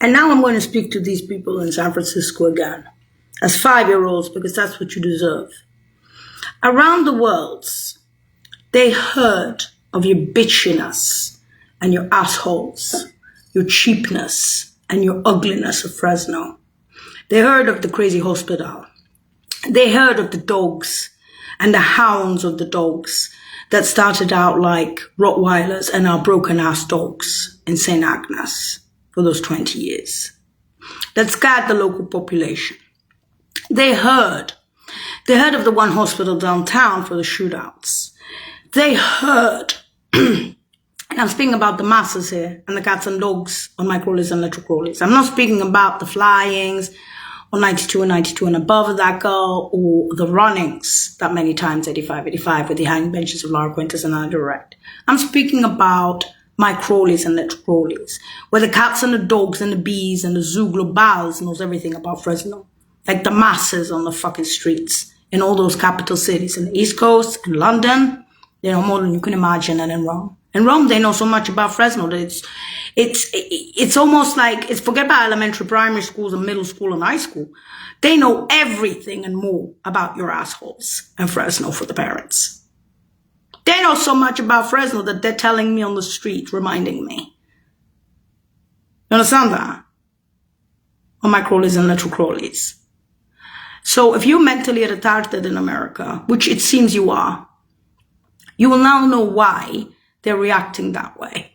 And now I'm going to speak to these people in San Francisco again, as 5-year-olds, because that's what you deserve. Around the world, they heard of your bitchiness and your assholes, your cheapness and your ugliness of Fresno. They heard of the crazy hospital. They heard of the dogs and the hounds of the dogs that started out like Rottweilers and are broken-ass dogs in St. Agnes for those 20 years. That scared the local population. They heard of the one hospital downtown for the shootouts. They heard, and I'm speaking about the masses here, and the cats and dogs on microllies and electrocrollies. I'm not speaking about the flyings on 92 and above that girl, or the runnings that many times 85 with the hanging benches of Laura Quintus and Anna Direct. I'm speaking about microllies and electrocrollies, where the cats and the dogs and the bees and the zoo globals knows everything about Fresno. Like the masses on the fucking streets in all those capital cities in the East Coast, in London, they know more than you can imagine, and in Rome. In Rome, they know so much about Fresno that it's almost like, it's forget about elementary, primary schools and middle school and high school. They know everything and more about your assholes and Fresno for the parents. They know so much about Fresno that they're telling me on the street, reminding me. You understand that? On microllies and electrocrollies. So if you're mentally retarded in America, which it seems you are, you will now know why they're reacting that way.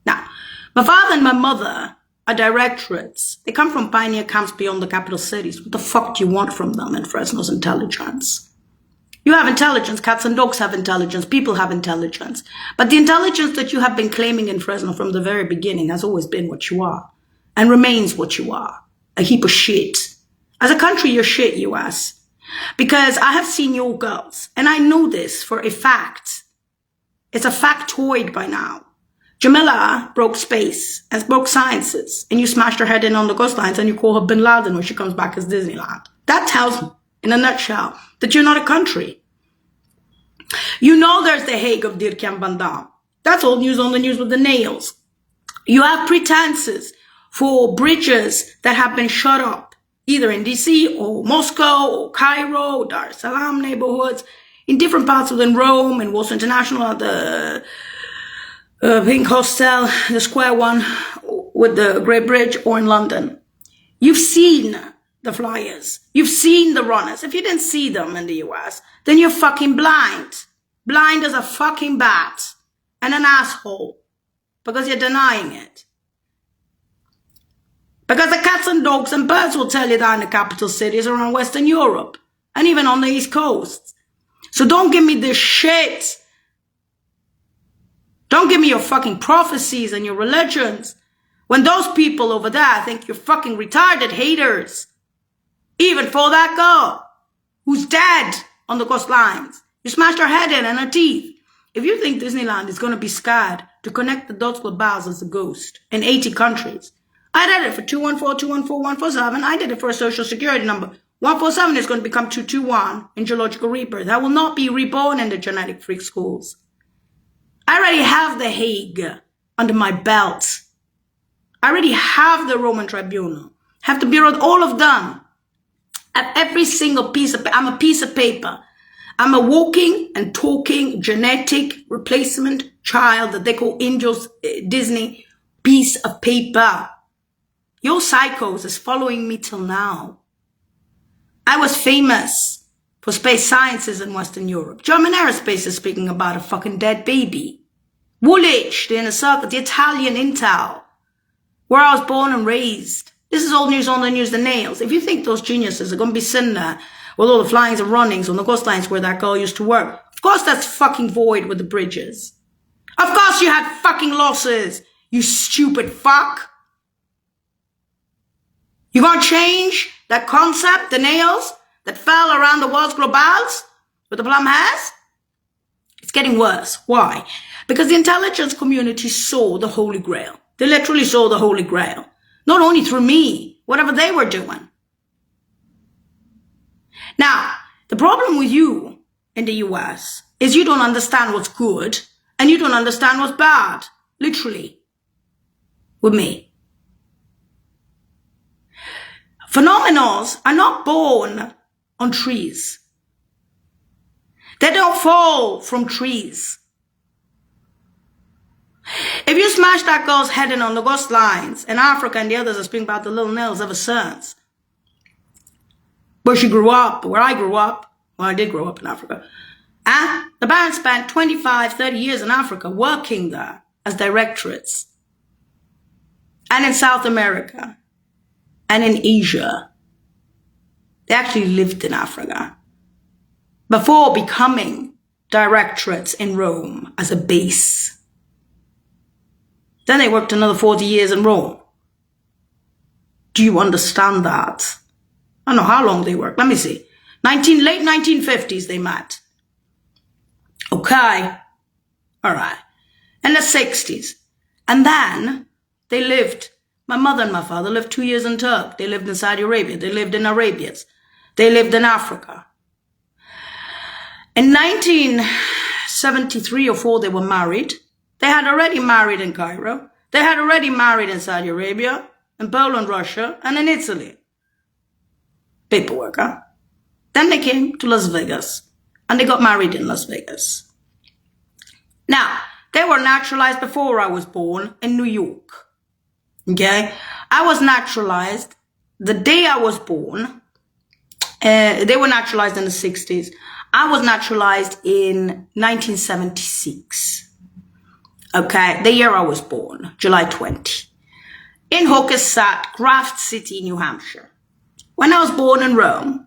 Now, my father and my mother are directorates. They come from pioneer camps beyond the capital cities. What the fuck do you want from them in Fresno's intelligence? You have intelligence. Cats and dogs have intelligence. People have intelligence. But the intelligence that you have been claiming in Fresno from the very beginning has always been what you are and remains what you are. A heap of shit. As a country, you're shit, US. Because I have seen your girls, and I know this for a fact. It's a factoid by now. Jamila broke space and broke sciences, and you smashed her head in on the coastlines and you call her Bin Laden when she comes back as Disneyland. That tells me, in a nutshell, that you're not a country. You know there's the Hague of Dirk-Jan Van Dam. That's old news on the news with the nails. You have pretenses for bridges that have been shut up, either in DC or Moscow or Cairo, or Dar es Salaam neighborhoods, in different parts within Rome, in Warsaw International, at the Pink Hostel, the square one with the Great Bridge, or in London. You've seen the flyers. You've seen the runners. If you didn't see them in the US, then you're fucking blind. Blind as a fucking bat and an asshole because you're denying it. Because the cats and dogs and birds will tell you that in the capital cities around Western Europe and even on the East Coast. So don't give me this shit. Don't give me your fucking prophecies and your religions when those people over there think you're fucking retarded haters. Even for that girl who's dead on the coastlines. You smashed her head in and her teeth. If you think Disneyland is going to be scared to connect the dots with bars as a ghost in 80 countries, I did it for 214-214-147. I did it for a social security number. 147 is going to become 221 in geological rebirth. I will not be reborn in the genetic freak schools. I already have the Hague under my belt. I already have the Roman Tribunal. Have the Bureau, all of them. At every single piece of, I'm a piece of paper. I'm a walking and talking genetic replacement child that they call Angels Disney piece of paper. Your psychos is following me till now. I was famous for space sciences in Western Europe. German Aerospace is speaking about a fucking dead baby. Woolwich, the inner circle, the Italian intel, where I was born and raised. This is old news on the news, the nails. If you think those geniuses are going to be sitting there with all the flyings and runnings on the coastlines where that girl used to work, of course that's fucking void with the bridges. Of course you had fucking losses, you stupid fuck. You gonna change that concept, the nails that fell around the world's globals with the plum hairs? It's getting worse. Why? Because the intelligence community saw the Holy Grail. They literally saw the Holy Grail. Not only through me, whatever they were doing. Now, the problem with you in the US is you don't understand what's good and you don't understand what's bad. Literally. With me. Phenomenals are not born on trees. They don't fall from trees. If you smash that girl's head in on the coastlines in Africa and the others are speaking about the little nails ever since, where she grew up, where I grew up, well, I did grow up in Africa, the parents spent 25, 30 years in Africa working there as directorates. And in South America and in Asia. They actually lived in Africa before becoming directorates in Rome as a base. Then they worked another 40 years in Rome. Do you understand that? I don't know how long they worked. Let me see. Late 1950s they met. Okay. All right. In the 60s. And then they lived, my mother and my father lived 2 years in Turkey. They lived in Saudi Arabia. They lived in Arabians. They lived in Africa. In 1973 or 4, they were married. They had already married in Cairo. They had already married in Saudi Arabia, in Poland, Russia, and in Italy. Paperwork, huh? Then they came to Las Vegas, and they got married in Las Vegas. Now, they were naturalized before I was born in New York. Okay? I was naturalized the day I was born. They were naturalized in the 60s. I was naturalized in 1976. Okay, the year I was born, July 20. In Hookesack, Graft City, New Hampshire. When I was born in Rome,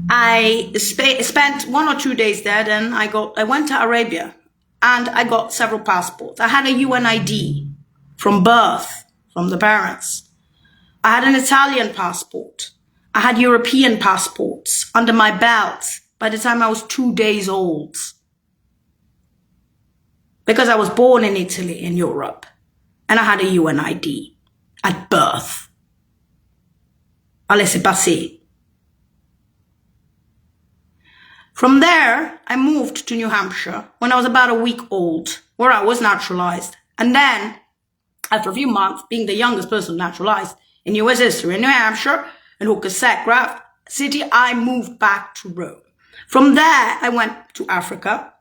I spent 1 or 2 days there. Then I went to Arabia and I got several passports. I had a UNID from birth, from the parents. I had an Italian passport. I had European passports under my belt by the time I was 2 days old. Because I was born in Italy, in Europe. And I had a UNID at birth. Allez, c'est passé. From there, I moved to New Hampshire when I was about a week old, where I was naturalized. And then, after a few months, being the youngest person naturalized in US history in New Hampshire, in Hookesack, Graft City, I moved back to Rome. From there, I went to Africa,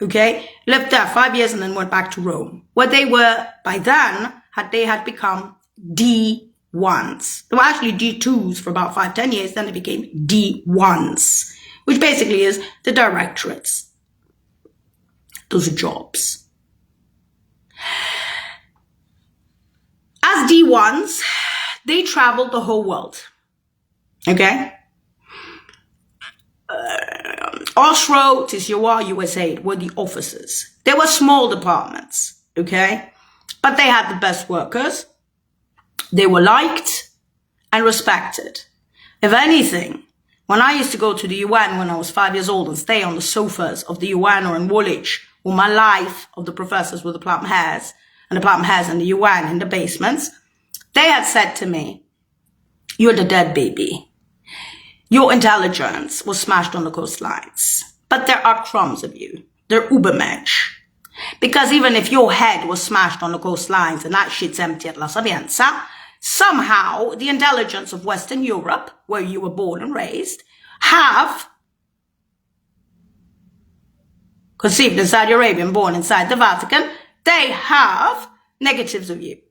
okay? Lived there 5 years and then went back to Rome, where they were, by then, they had become D1s. They were actually D2s for about 5-10 years, then they became D1s, which basically is the directorates. Those are jobs. As D1s, they traveled the whole world. Okay? Osro, Tishiwa, USA were the offices. They were small departments. Okay? But they had the best workers. They were liked and respected. If anything, when I used to go to the UN when I was 5 years old and stay on the sofas of the UN or in Woolwich, all my life of the professors with the platinum hairs and the platinum hairs in the UN in the basements, they had said to me, "You're the dead baby. Your intelligence was smashed on the coastlines, but there are crumbs of you. They're Ubermensch. Because even if your head was smashed on the coastlines and that shit's empty at La Sapienza, somehow the intelligence of Western Europe, where you were born and raised, have conceived in Saudi Arabia and born inside the Vatican, they have negatives of you.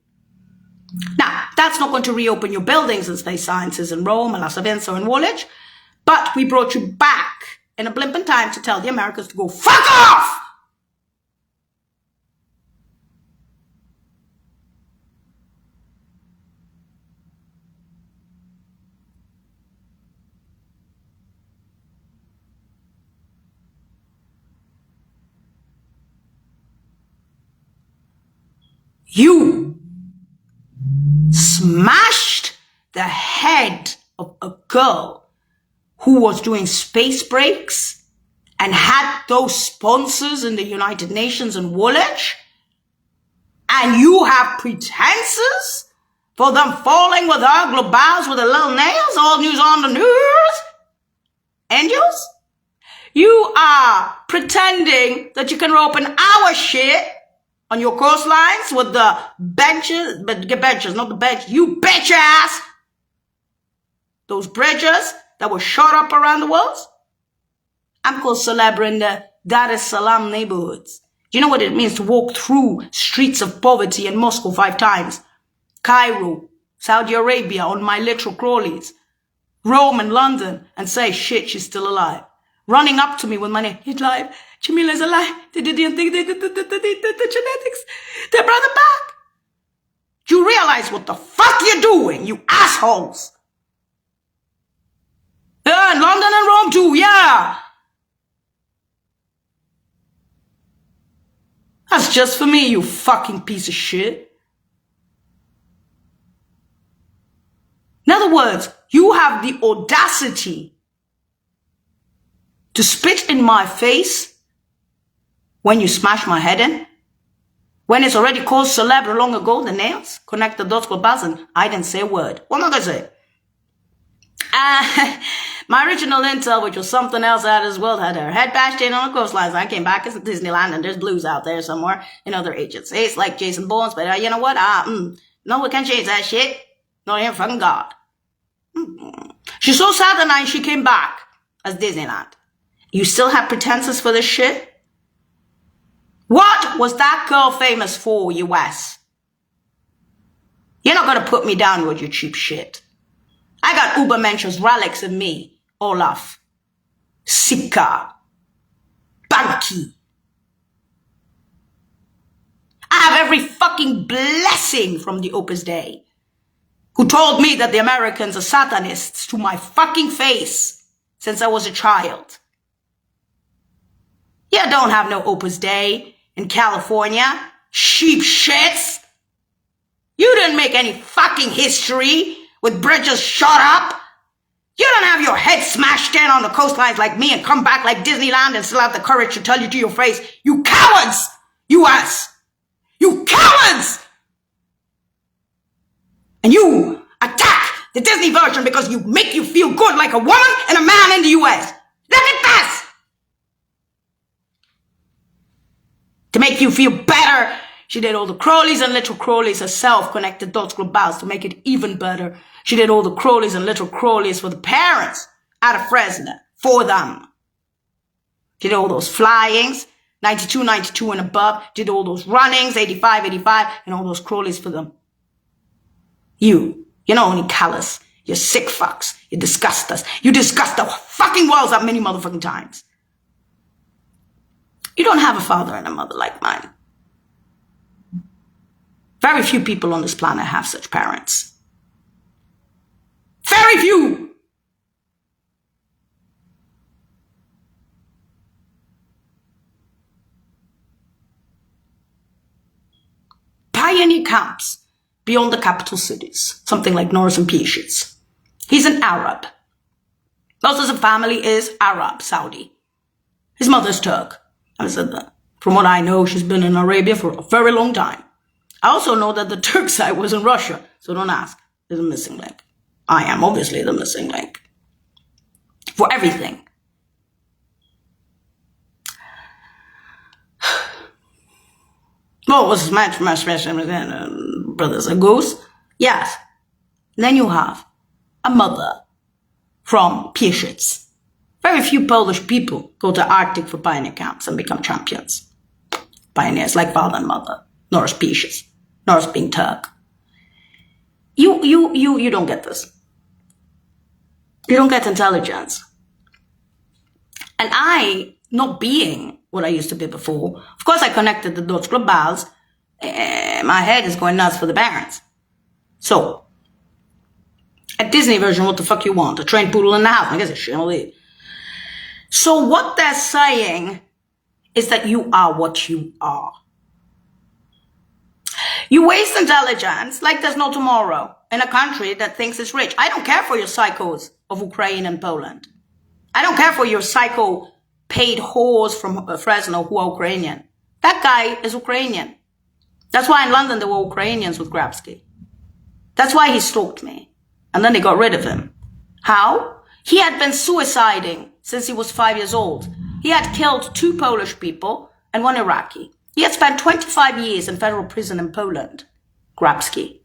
Now, that's not going to reopen your buildings in space sciences in Rome and La Sapienza and Woolwich, but we brought you back in a blip in time to tell the Americans to go fuck off! You smashed the head of a girl who was doing space breaks and had those sponsors in the United Nations in Woolwich, and you have pretenses for them falling with her globals with the little nails, all news on the news? Angels? You are pretending that you can open our shit on your coastlines with the benches, not the bench, you bitch ass. those bridges that were shot up around the world? I'm called celeb in the Dar es Salaam neighborhoods. Do you know what it means to walk through streets of poverty in Moscow 5 times? Cairo, Saudi Arabia on my literal crawlies. Rome and London and say, shit, she's still alive. Running up to me with my name, he's alive. Jamila's alive. They didn't think they did the genetics. They brought her back. Do you realize what the fuck you're doing, you assholes? Yeah, and London and Rome too, yeah. That's just for me, you fucking piece of shit. In other words, you have the audacity to spit in my face when you smash my head in? When it's already called celeb long ago, the nails, connect the dots with buzz, and I didn't say a word. What am I going to say? My original intel, which was something else out of this world, had her head bashed in on the coastlines. I came back, it's Disneyland, and there's blues out there somewhere in other agencies, like Jason Bourne's, but you know what? No one can change that shit. Not even fucking God. She's so sad that night she came back as Disneyland. You still have pretenses for this shit? What was that girl famous for, US? You're not gonna put me down with your cheap shit. I got Ubermensch's relics in me. Olaf, Sika, Banki. I have every fucking blessing from the Opus Dei, who told me that the Americans are Satanists to my fucking face since I was a child. You don't have no Opus Dei in California, sheep shits. You didn't make any fucking history with bridges shot up. You don't have your head smashed in on the coastlines like me and come back like Disneyland and still have the courage to tell you to your face, you cowards, US, you cowards. And you attack the Disney version because you make you feel good like a woman and a man in the US. Look at this. To make you feel better, she did all the crawlies and little crawlies herself, connected dots, globals to make it even better. She did all the crawlies and little crawlies for the parents out of Fresno, for them. She did all those flyings, 92, 92 and above. Did all those runnings, 85, 85, and all those crawlies for them. You're not only callous, you're sick fucks. You disgust us. You disgust the fucking world that many motherfucking times. You don't have a father and a mother like mine. Very few people on this planet have such parents. Very few. Pioneer camps beyond the capital cities, something like Norris and Pieshitz. He's an Arab. Most of his family is Arab, Saudi. His mother's Turk. I said that. From what I know, she's been in Arabia for a very long time. I also know that the Turk side was in Russia, so don't ask. There's a missing link. I am obviously the missing link. For everything. Well, was my brothers a goose? Yes. Then you have a mother from Pieshitz. Very few Polish people go to Arctic for pioneer camps and become champions. Pioneers like father and mother. Norris Pieshitz. Norris being Turk. You don't get this. You don't get intelligence. And I, not being what I used to be before, of course I connected the dots globals. My head is going nuts for the parents. So, at Disney version, what the fuck you want? A trained poodle in the house? I guess it's shit, I'll leave. So what they're saying is that you are what you are. You waste intelligence like there's no tomorrow in a country that thinks it's rich. I don't care for your psychos of Ukraine and Poland. I don't care for your psycho paid whores from Fresno who are Ukrainian. That guy is Ukrainian. That's why in London there were Ukrainians with Grabsky. That's why he stalked me. And then they got rid of him. How? He had been suiciding since he was 5 years old. He had killed 2 Polish people and 1 Iraqi. He had spent 25 years in federal prison in Poland, Grabsky.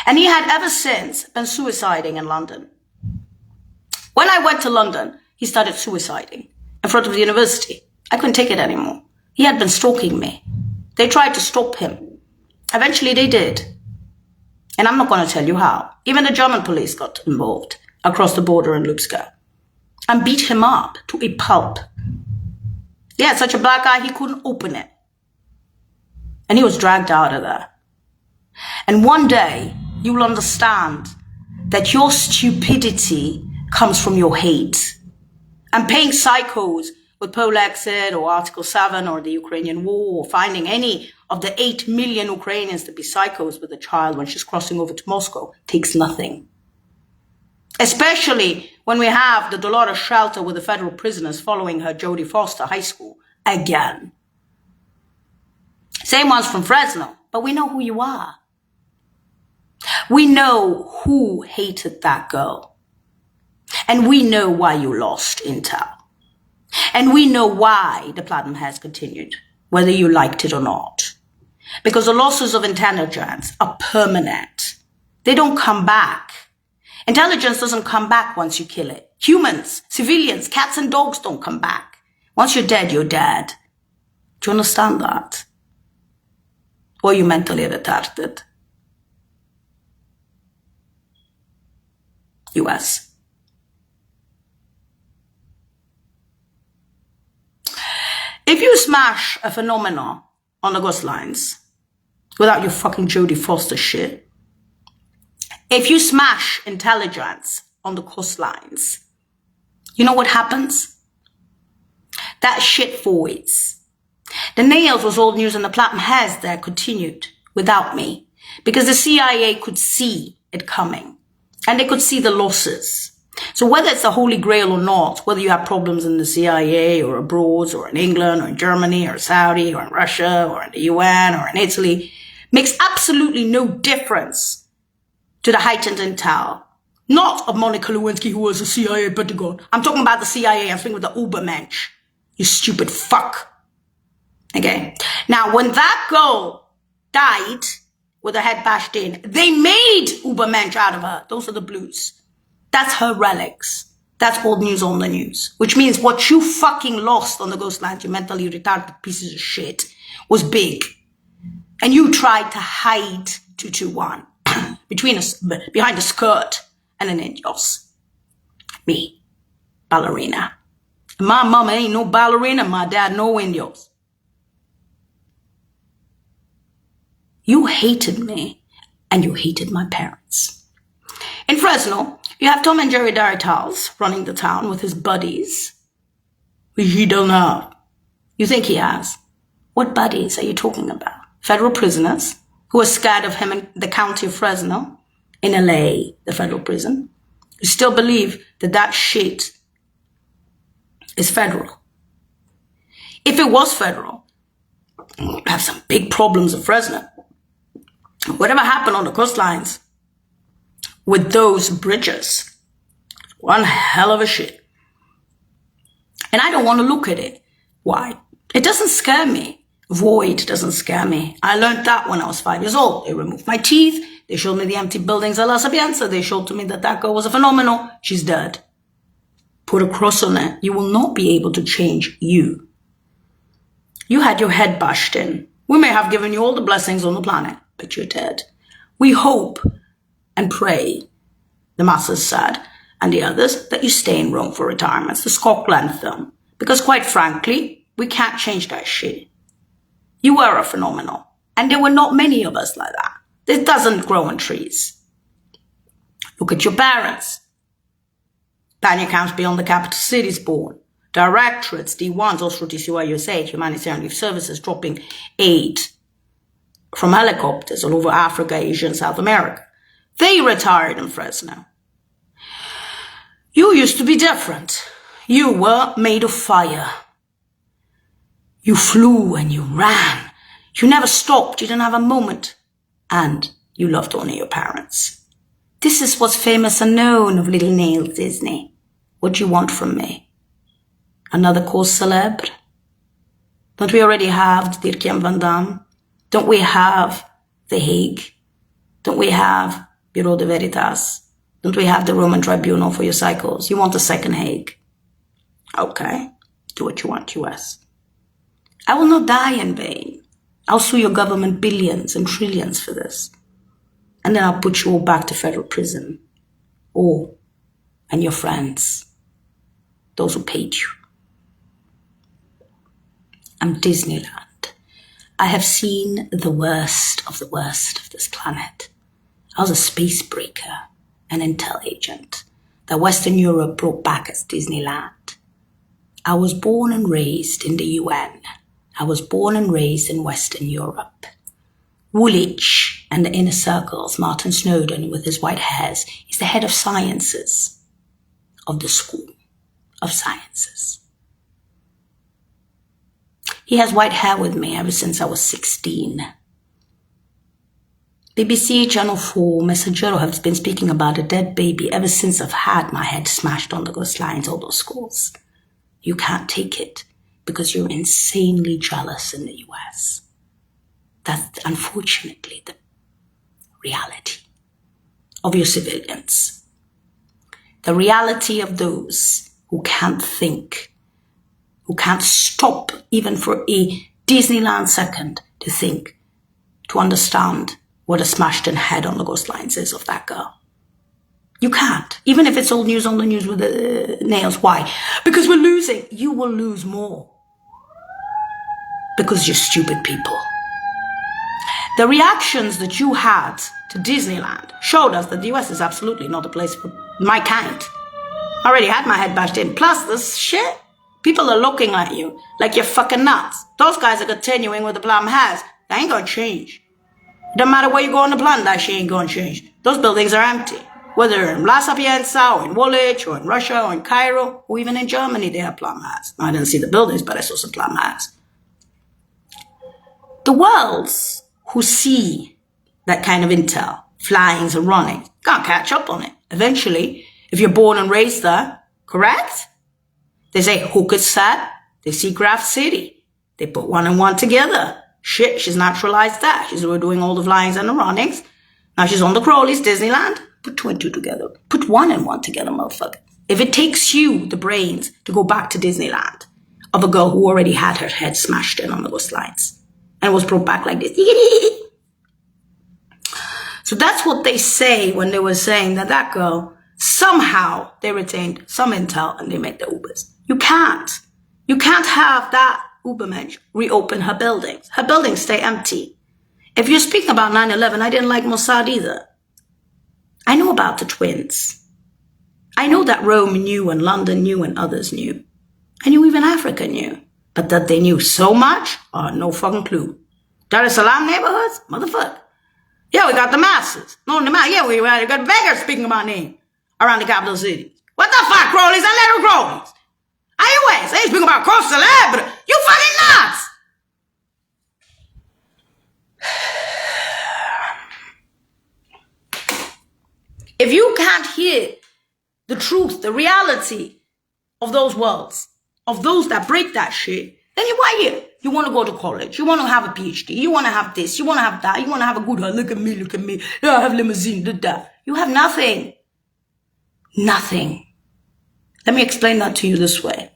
And he had ever since been suiciding in London. When I went to London, he started suiciding in front of the university. I couldn't take it anymore. He had been stalking me. They tried to stop him. Eventually they did. And I'm not going to tell you how. Even the German police got involved across the border in Lubska and beat him up to a pulp. Yeah, such a black guy, he couldn't open it. And he was dragged out of there. And one day, you will understand that your stupidity comes from your hate. And paying psychos with Polexit or Article 7 or the Ukrainian war, or finding any of the 8 million Ukrainians to be psychos with a child when she's crossing over to Moscow takes nothing. Especially when we have the Dolores shelter with the federal prisoners following her Jodie Foster High School again. Same ones from Fresno, but we know who you are. We know who hated that girl. And we know why you lost Intel. And we know why the platinum has continued, whether you liked it or not. Because the losses of intelligence are permanent. They don't come back. Intelligence doesn't come back once you kill it. Humans, civilians, cats and dogs don't come back. Once you're dead, you're dead. Do you understand that? Or are you mentally retarded? US. If you smash a phenomenon on the coastlines without your fucking Jodie Foster shit, if you smash intelligence on the coastlines, you know what happens? That shit voids. The nails was old news and the platinum has there continued without me because the CIA could see it coming and they could see the losses. So whether it's the Holy Grail or not, whether you have problems in the CIA or abroad or in England or in Germany or Saudi or in Russia or in the UN or in Italy, makes absolutely no difference to the heightened intel. Not of Monica Lewinsky, who was a CIA Pentagon. I'm talking about the CIA. I'm speaking with the Ubermensch. You stupid fuck. Okay. Now, when that girl died with her head bashed in, they made Ubermensch out of her. Those are the blues. That's her relics. That's old news on the news. Which means what you fucking lost on the Ghostlands, you mentally retarded pieces of shit, was big. And you tried to hide 221 behind a skirt and an indios. Me, ballerina. My mama ain't no ballerina, my dad no indios. You hated me and you hated my parents. In Fresno, you have Tom and Jerry Daritals running the town with his buddies, which he don't have. You think he has? What buddies are you talking about? Federal prisoners who are scared of him in the county of Fresno, in LA, the federal prison. You still believe that that shit is federal. If it was federal, we'd have some big problems in Fresno. Whatever happened on the coastlines with those bridges, one hell of a shit. And I don't want to look at it. Why? It doesn't scare me. Void doesn't scare me. I learned that when I was 5 years old. They removed my teeth. They showed me the empty buildings of La Sapienza. They showed to me that that girl was a phenomenal. She's dead. Put a cross on it. You will not be able to change you. You had your head bashed in. We may have given you all the blessings on the planet, but you're dead. We hope and pray, the masses said, and the others, that you stay in Rome for retirement. It's the Scotland film. Because quite frankly, we can't change that shit. You were a phenomenal. And there were not many of us like that. It doesn't grow on trees. Look at your parents. Panya camps beyond the capital cities born. Directorates, D1s, Austro-TCY USA, humanitarian relief services, dropping aid from helicopters all over Africa, Asia, and South America. They retired in Fresno. You used to be different. You were made of fire. You flew and you ran. You never stopped. You didn't have a moment. And you loved only your parents. This is what's famous and known of Little Nails Disney. What do you want from me? Another cause célèbre? Don't we already have Dirk-Jan van Dam? Don't we have The Hague? Don't we have Bureau de Veritas? Don't we have the Roman tribunal for your cycles? You want the second Hague? Okay, do what you want, US. I will not die in vain. I'll sue your government billions and trillions for this. And then I'll put you all back to federal prison. All. And your friends. Those who paid you. I'm Disneyland. I have seen the worst of this planet. I was a space breaker, an intel agent that Western Europe brought back as Disneyland. I was born and raised in the UN. I was born and raised in Western Europe. Woolwich and the inner circles, Martin Snowden with his white hairs, is the head of sciences of the School of Sciences. He has white hair with me ever since I was 16. BBC, Channel 4, Messaggero have been speaking about a dead baby ever since I've had my head smashed on the ghost lines, all those schools. You can't take it because you're insanely jealous in the US. That's unfortunately the reality of your civilians. The reality of those who can't think, who can't stop even for a Disneyland second to think, to understand what a smashed-in head on the ghost lines is of that girl. You can't. Even if it's old news on the news with the nails. Why? Because we're losing. You will lose more. Because you're stupid people. The reactions that you had to Disneyland showed us that the US is absolutely not a place for my kind. I already had my head bashed in. Plus this shit. People are looking at you like you're fucking nuts. Those guys are continuing with the plan has. They ain't gonna change. It doesn't matter where you go on the planet, that shit ain't gonna change. Those buildings are empty. Whether in La Sapienza or in Woolwich or in Russia or in Cairo or even in Germany, they have plum hats. I didn't see the buildings, but I saw some plum hats. The worlds who see that kind of intel, flyings and running, can't catch up on it. Eventually, if you're born and raised there, correct? They say, who could set? They see Craft City. They put one and one together. Shit, she's naturalized that. She's doing all the flyings and the runnings. Now she's on the Crowleys, Disneyland. Put two and two together. Put one and one together, motherfucker. If it takes you the brains to go back to Disneyland of a girl who already had her head smashed in on the ghost lines and was brought back like this. So that's what they say when they were saying that that girl, somehow they retained some intel and they made the Ubers. You can't. You can't have that Ubermensch reopen her buildings. Her buildings stay empty. If you're speaking about 9/11, I didn't like Mossad either. I know about the twins. I know that Rome knew and London knew and others knew. I knew even Africa knew. But that they knew so much? Oh, no fucking clue. Dar es Salaam neighborhoods? Motherfucker. Yeah, we got the masses. No, the masses. Yeah, we got beggars speaking about name around the capital cities. What the fuck, Crowleys and little Crowleys? Anyways, they speaking about cross celebrity. You fucking nuts! If you can't hear the truth, the reality of those worlds, of those that break that shit, then you why here? You want to go to college. You want to have a PhD. You want to have this. You want to have that. You want to have a good heart. Look at me. Look at me. Yeah, I have limousine. Did that. You have nothing. Nothing. Let me explain that to you this way.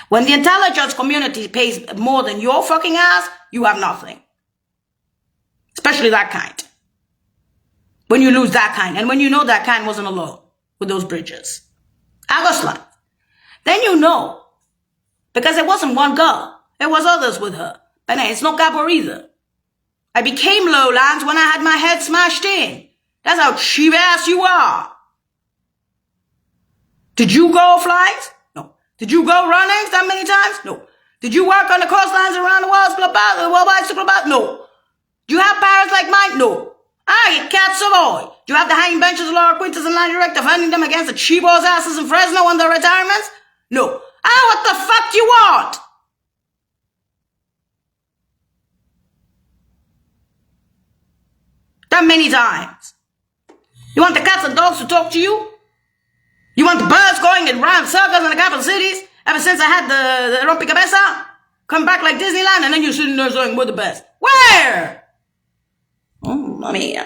When the intelligence community pays more than your fucking ass, you have nothing. Especially that kind. When you lose that kind, and when you know that kind wasn't alone with those bridges. Agoslan. Then you know. Because it wasn't one girl. It was others with her. And it's not Gabor either. I became Lowlands when I had my head smashed in. That's how cheap ass you are. Did you go flights? No. Did you go runnings that many times? No. Did you work on the coastlines around the world? World bicycle about? No. Do you have powers like mine? No. Ah, you cat Savoy. Do you have the hanging benches of Laura Quintus and Line Direct defending them against the cheapos asses in Fresno and their retirements? No. Ah, what the fuck do you want? That many times. You want the cats and dogs to talk to you? You want the birds going in round circles in the capital cities? Ever since I had the Rompicabeza? Come back like Disneyland and then you're sitting there saying we're the best. Where? Oh, I mean,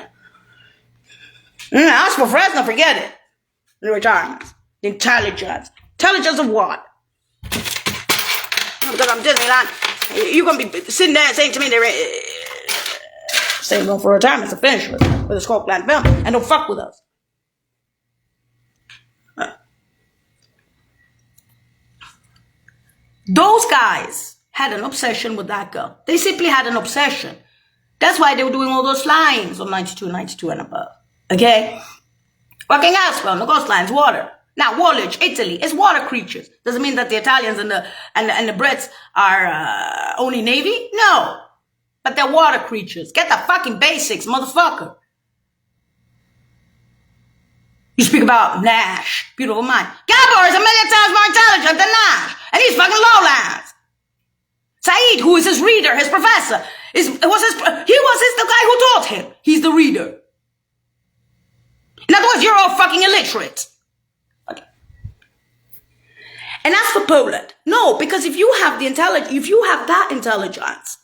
as for Fresno, forget it. in retirement. Intelligence. Intelligence of what? Because I'm Disneyland. You're going to be sitting there saying to me, they're saying going for retirement to finish with the Scotland film and don't fuck with us. Those guys had an obsession with that girl. They simply had an obsession. That's why they were doing all those flyings on 92 and above. Okay? Working elsewhere on the coastlines, water. Now, Woolwich, Italy, is water creatures. Doesn't mean that the Italians and the Brits are only Navy? No. But they're water creatures. Get the fucking basics, motherfucker. You speak about Nash, beautiful mind. Gabor is a million times more intelligent than Nash. And he's fucking lowlands. Said, who is his reader, his professor, he was the guy who taught him. He's the reader. In other words, you're all fucking illiterate. Okay. And as for Poland, no, because if you have that intelligence,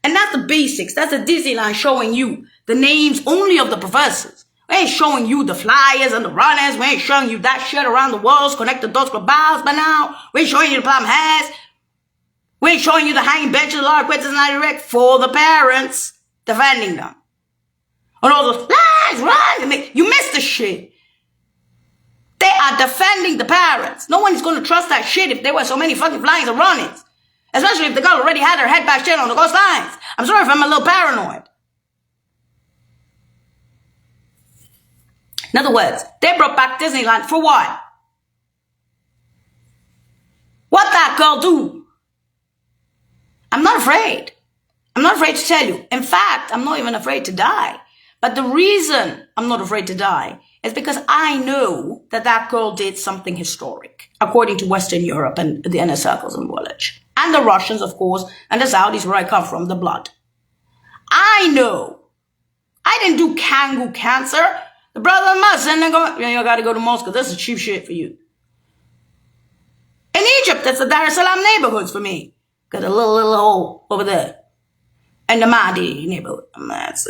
and that's the basics, that's the Disneyland showing you the names only of the professors. We ain't showing you the flyers and the runners. We ain't showing you that shit around the walls, connected those globals by now. We ain't showing you the problem has. We ain't showing you the hanging benches, the large quitters, and direct for the parents defending them. And all those flies, run. You missed the shit. They are defending the parents. No one's going to trust that shit if there were so many fucking flyings and runnings. Especially if the girl already had her head bashed in on the coastlines. I'm sorry if I'm a little paranoid. In other words, they brought back Disneyland for what? What that girl do? I'm not afraid. I'm not afraid to tell you. In fact, I'm not even afraid to die. But the reason I'm not afraid to die is because I know that that girl did something historic, according to Western Europe and the inner circles in Woolwich. And the Russians, of course, and the Saudis where I come from, the blood. I know. I didn't do Kangoo cancer. The brother of Muslim, and go, you gotta go to Moscow. This is cheap shit for you. In Egypt, that's the Dar es Salaam neighborhoods for me. Got a little hole over there. And the Mahdi neighborhood. That's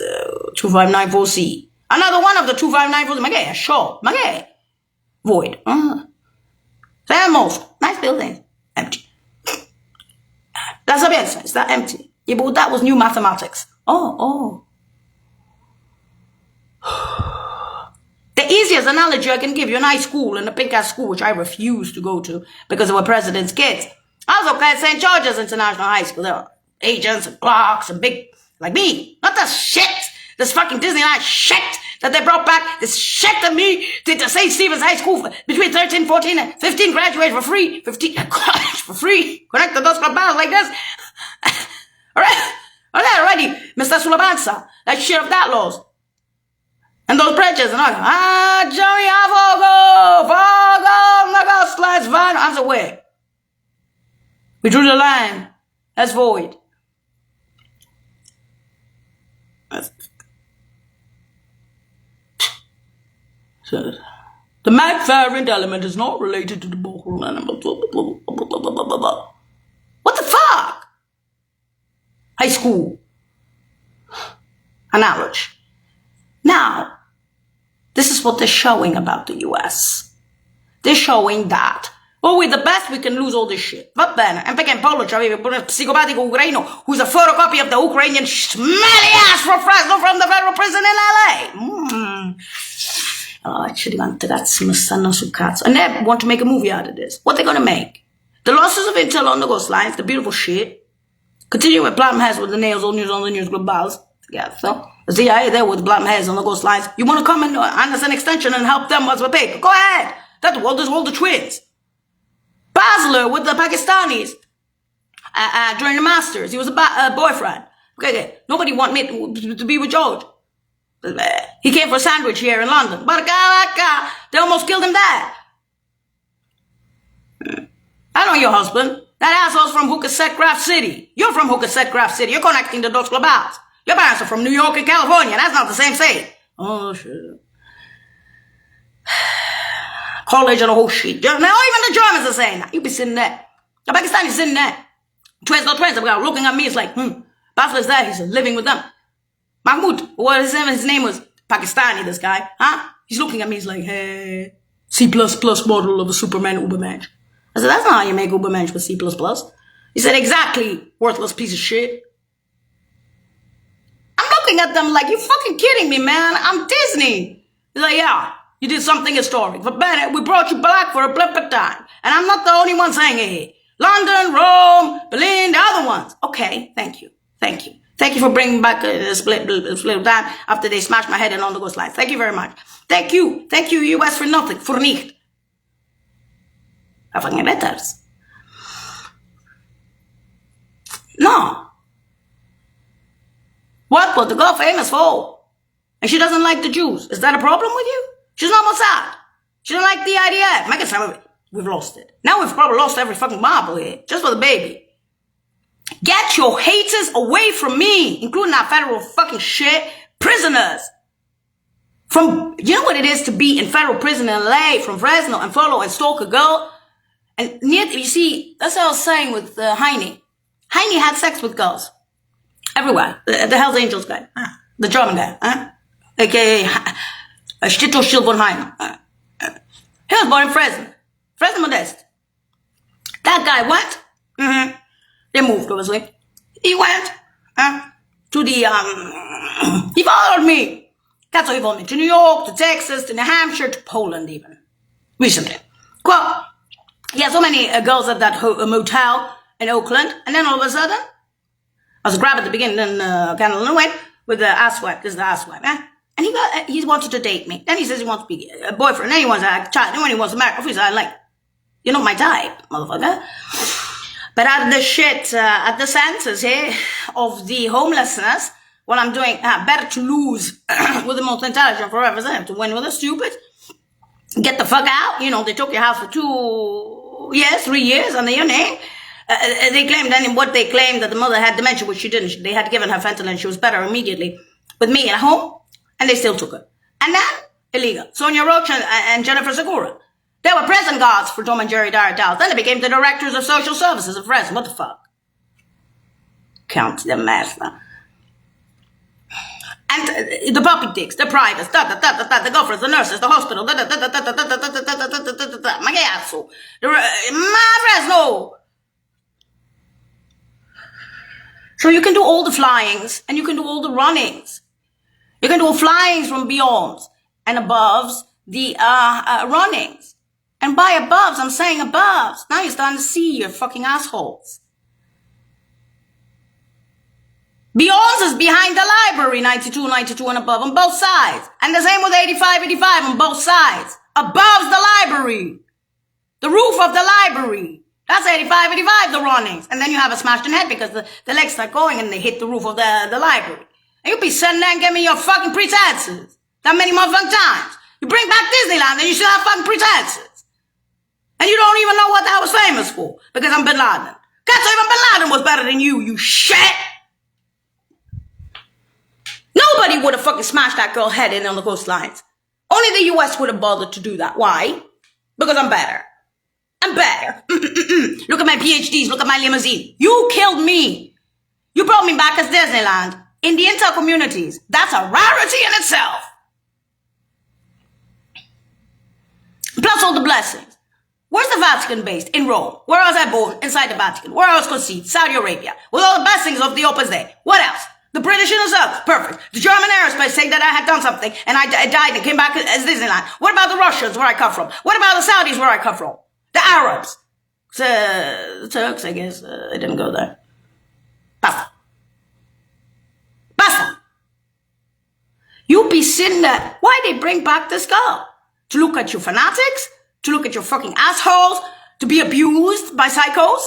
2594C. Another one of the 2594C. Magay, sure. Magay. Void. Same Moscow. Nice building. Empty. La Sapienza. Is that empty? Yeah, but that was new mathematics. Oh. The easiest analogy I can give you, a nice school, and a pink-ass school, which I refuse to go to because they were president's kids. I was okay at St. George's International High School. There were agents and clerks and big, like me. Not the shit, this fucking Disneyland shit that they brought back. This shit that me did to St. Stephen's High School between 13, 14, and 15 graduates for free. 15 college for free. Connected those club bars like this. Already, Mr. Sulabanza. That shit of that laws. And those bridges, and I go, Johnny, Fogo, the coastlines, van. I'm the way. We drew the line. That's void. So, the mad variant element is not related to the Bohrel element. What the fuck? High school. Analogy. Now, this is what they're showing about the US. They're showing that, we're the best, we can lose all this shit. Va bene. And perché in Polo c'avevi un psicopatico ucraino who's a photocopy of the Ukrainian smelly ass from Fresno from the federal prison in LA. Oh, ci ragazzi mi stanno sul cazzo. And they want to make a movie out of this. What they gonna make? The losses of intel on the coastlines, the beautiful shit. Continue with Platinum has with the nails, all news on the news globals. Yeah, so the CIA there with Platinum has on the coastlines. You want to come in as an extension and help them with the paper? Go ahead. That's all the twins. Basler with the Pakistanis during the Masters. He was a boyfriend. Okay. Nobody want me to be with George. He came for a sandwich here in London. They almost killed him there. I know your husband. That asshole's from Hookhasset Craft City. You're from Hookhasset Craft City. You're connecting the Dos Globals. Your parents are from New York and California. That's not the same state. Oh, shit. College and the whole shit. Now, even the Germans are saying that. You be sitting there. The Pakistanis sitting there. Twins, looking at me. It's like, Basler's there. He's living with them. Mahmoud, what his name was? Pakistani, this guy. Huh? He's looking at me. He's like, hey. C++ model of a Superman Ubermensch. I said, that's not how you make Ubermensch with C++. He said, exactly, worthless piece of shit. I'm looking at them like, you fucking kidding me, man. I'm Disney. He's like, yeah, you did something historic. For better, we brought you back for a blip of time. And I'm not the only one saying it here. London, Rome, Berlin, the other ones. Okay, thank you. Thank you. Thank you for bringing back a split of time after they smashed my head in on the ghost line. Thank you very much. Thank you. Thank you, US, for nothing. For nicht. Fucking letters. No. What was the girl famous for? And she doesn't like the Jews. Is that a problem with you? She's not Mossad. She doesn't like the IDF. Make it sound like we've lost it. Now we've probably lost every fucking marble here. Just for the baby. Get your haters away from me, including that federal fucking shit. Prisoners. From, you know what it is to be in federal prison in LA, from Fresno, and follow and stalk a girl? And you see, that's what I was saying with Heine. Heine had sex with girls. Everywhere. The Hells Angels guy. The German guy. AKA Stito Schild von Heine. He was born in Fresno. Fresno Modeste. That guy went. They moved, obviously. He went to the, he followed me. That's how he followed me. To New York, to Texas, to New Hampshire, to Poland even. Recently. Well, he had so many girls at that motel in Oakland. And then all of a sudden, I was grabbed at the beginning and kind of went with the ass wipe. This is the ass wipe, And he wanted to date me. Then he says he wants to be a boyfriend. Then he wants a child. Then when he wants to marry, obviously I'm like, you're not my type, motherfucker. But at the shit, at the centers here of the homelessness, what I'm doing, better to lose with the most intelligent forever than to win with the stupid. Get the fuck out. You know, they took your house for 2 years, 3 years, under your name. They claimed, and what they claimed, that the mother had dementia, which she didn't. They had given her fentanyl and she was better immediately with me at home, and they still took her. And then, illegal. Sonia Roach and Jennifer Segura. They were prison guards for Tom and Jerry Diretals. Then they became the directors of social services of Fresno. What the fuck? Count the master. And the puppy dicks, the privates, the girlfriends, the nurses, the hospital, my cazzo, my Fresno. So you can do all the flyings and you can do all the runnings. You can do flyings from beyonds and aboves the runnings. And by aboves, I'm saying aboves. Now you're starting to see your fucking assholes. Beyonds is behind the library, 92, 92 and above on both sides. And the same with 85, 85 on both sides. Above the library. The roof of the library. That's 85, 85, the runnings. And then you have a smashed in head because the legs start going and they hit the roof of the library. And you'll be sitting there and giving me your fucking pretenses. That many motherfucking times. You bring back Disneyland and you still have fucking pretenses. And you don't even know what the hell was famous for. Because I'm Bin Laden. God, so even Bin Laden was better than you shit. Nobody would have fucking smashed that girl head in on the coastlines. Only the US would have bothered to do that. Why? Because I'm better. I'm better. Look at my PhDs. Look at my limousine. You killed me. You brought me back as Disneyland. In the intel communities. That's a rarity in itself. Plus all the blessings. Where's the Vatican based? In Rome. Where was I born? Inside the Vatican. Where I was conceived? Saudi Arabia. With all the blessings of the Opus Dei. What else? The British in the South. Perfect. The German aerospace saying that I had done something and I died and came back as Disneyland. What about the Russians where I come from? What about the Saudis where I come from? The Arabs. The Turks, I guess. I didn't go there. Basta. Basta. You be sitting there. Why they bring back this girl? To look at you fanatics? To look at your fucking assholes? To be abused by psychos?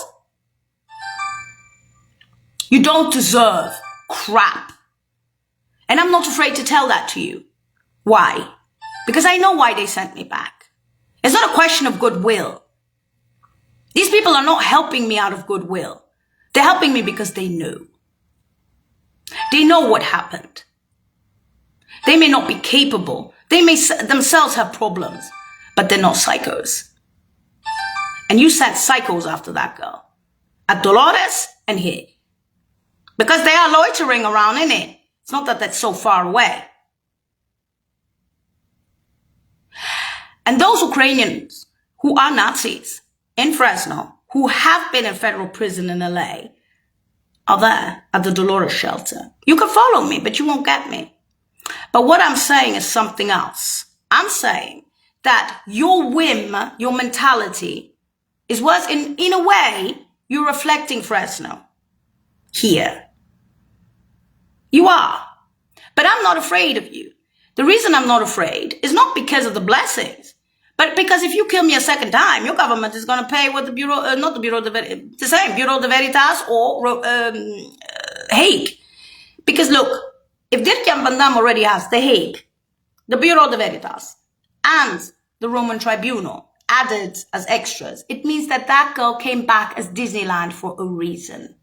You don't deserve crap. And I'm not afraid to tell that to you. Why? Because I know why they sent me back. It's not a question of goodwill. These people are not helping me out of goodwill. They're helping me because they know. They know what happened. They may not be capable. They may themselves have problems, but they're not psychos. And you sent psychos after that girl. At Dolores and here. Because they are loitering around, innit? It's not that that's so far away. And those Ukrainians who are Nazis in Fresno, who have been in federal prison in LA, are there at the Dolores shelter. You can follow me, but you won't get me. But what I'm saying is something else. I'm saying that your whim, your mentality is worse. In a way, you're reflecting Fresno here. You are. But I'm not afraid of you. The reason I'm not afraid is not because of the blessings, but because if you kill me a second time, your government is going to pay what the Bureau, not the Bureau the same, Bureau de Veritas or Hague. Because look, if Dirk-Jan van Dam already has the Hague, the Bureau de Veritas, and the Roman Tribunal added as extras, it means that that girl came back as Disneyland for a reason.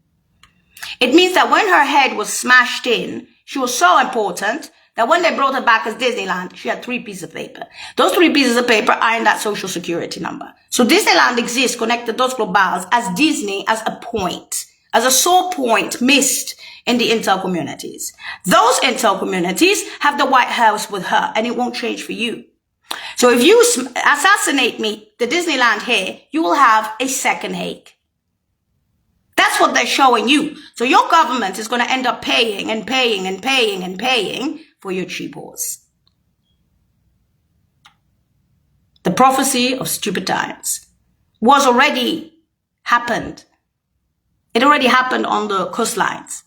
It means that when her head was smashed in, she was so important that when they brought her back as Disneyland, she had 3 pieces of paper. Those 3 pieces of paper are in that social security number. So Disneyland exists, connected those globals, as Disney, as a point, as a sore point missed in the intel communities. Those intel communities have the White House with her, and it won't change for you. So if you assassinate me, the Disneyland here, you will have a second Hague. That's what they're showing you. So your government is going to end up paying and paying and paying and paying for your cheap horse. The prophecy of stupid times was already happened. It already happened on the coastlines.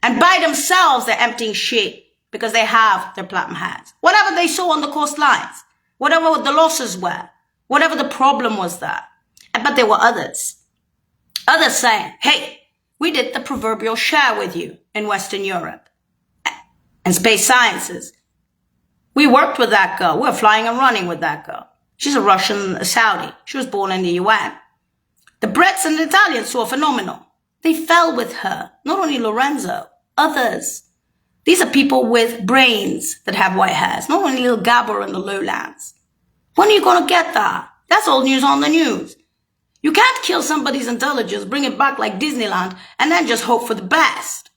And by themselves, they're emptying shit because they have their platinum hats. Whatever they saw on the coastlines, whatever the losses were, whatever the problem was there. But there were others. Others saying, hey, we did the proverbial share with you in Western Europe and space sciences. We worked with that girl. We're flying and running with that girl. She's a Russian Saudi. She was born in the UN. The Brits and the Italians were phenomenal. They fell with her. Not only Lorenzo, others. These are people with brains that have white hairs. Not only little Gabor in the lowlands. When are you going to get that? That's old news on the news. You can't kill somebody's intelligence, bring it back like Disneyland, and then just hope for the best.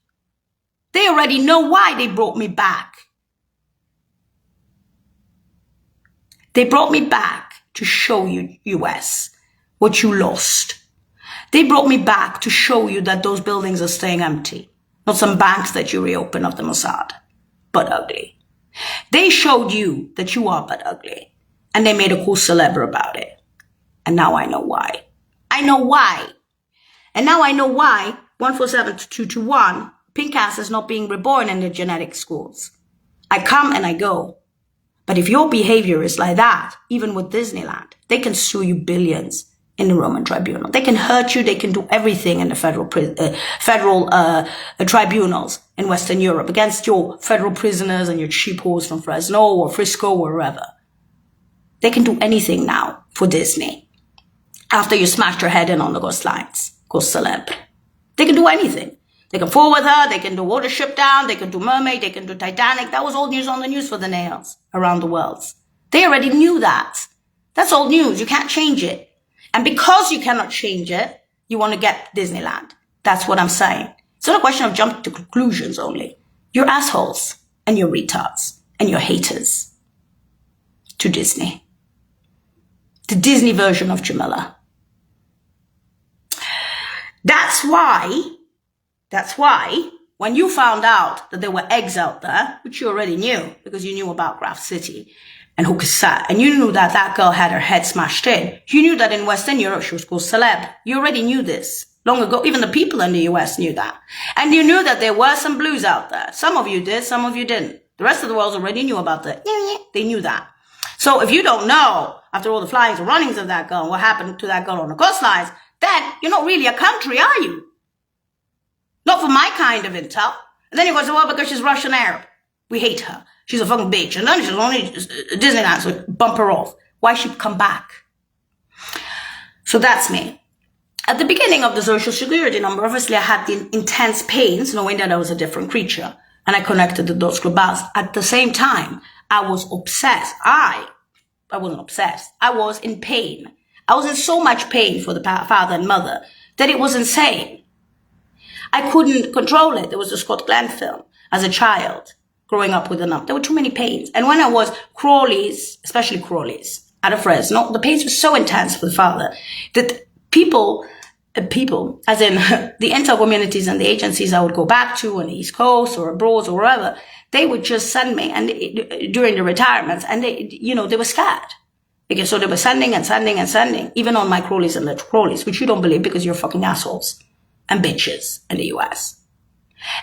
They already know why they brought me back. They brought me back to show you, US, what you lost. They brought me back to show you that those buildings are staying empty. Not some banks that you reopen of the Mossad, but ugly. They showed you that you are but ugly. And they made a cool celeb about it. And now I know why. I know why. And now I know why 147-221, pink ass is not being reborn in the genetic schools. I come and I go. But if your behavior is like that, even with Disneyland, they can sue you billions in the Roman Tribunal. They can hurt you. They can do everything in the federal tribunals in Western Europe against your federal prisoners and your cheap horse from Fresno or Frisco or wherever. They can do anything now for Disney. After you smashed your head in on the ghost lines, ghost celeb. They can do anything. They can forward her, they can do Watership Down, they can do Mermaid, they can do Titanic. That was old news on the news for the nails around the world. They already knew that. That's old news. You can't change it. And because you cannot change it, you want to get Disneyland. That's what I'm saying. It's not a question of jumping to conclusions only. You're assholes and you're retards and you're haters to Disney. The Disney version of Jamila. That's why when you found out that there were eggs out there, which you already knew because you knew about Graph City and Hokusat, and you knew that that girl had her head smashed in, you knew that in Western Europe she was called celeb. You already knew this long ago. Even the people in the US knew that. And you knew that there were some blues out there. Some of you did, some of you didn't. The rest of the world already knew about that. They knew that. So if you don't know, after all the flyings and runnings of that girl, and what happened to that girl on the coastlines, then you're not really a country, are you? Not for my kind of intel. And then you go, well, because she's Russian Arab. We hate her. She's a fucking bitch. And then she's only Disneyland, so bump her off. Why she come back? So that's me. At the beginning of the social security number, obviously I had the intense pains, knowing that I was a different creature. And I connected the dots globals. At the same time, I was obsessed. I wasn't obsessed. I was in pain. I was in so much pain for the father and mother that it was insane. I couldn't control it. There was a Scott Glenn film as a child growing up with a numb. There were too many pains. And when I was Crawleys, especially Crawleys, out of Fresno, the pains were so intense for the father that people, as in the intel communities and the agencies I would go back to on the East Coast or abroad or wherever, they would just send me and during the retirements, and they were scared. Okay, so they were sending, even on my Crawleys and little Crawleys, which you don't believe because you're fucking assholes and bitches in the US.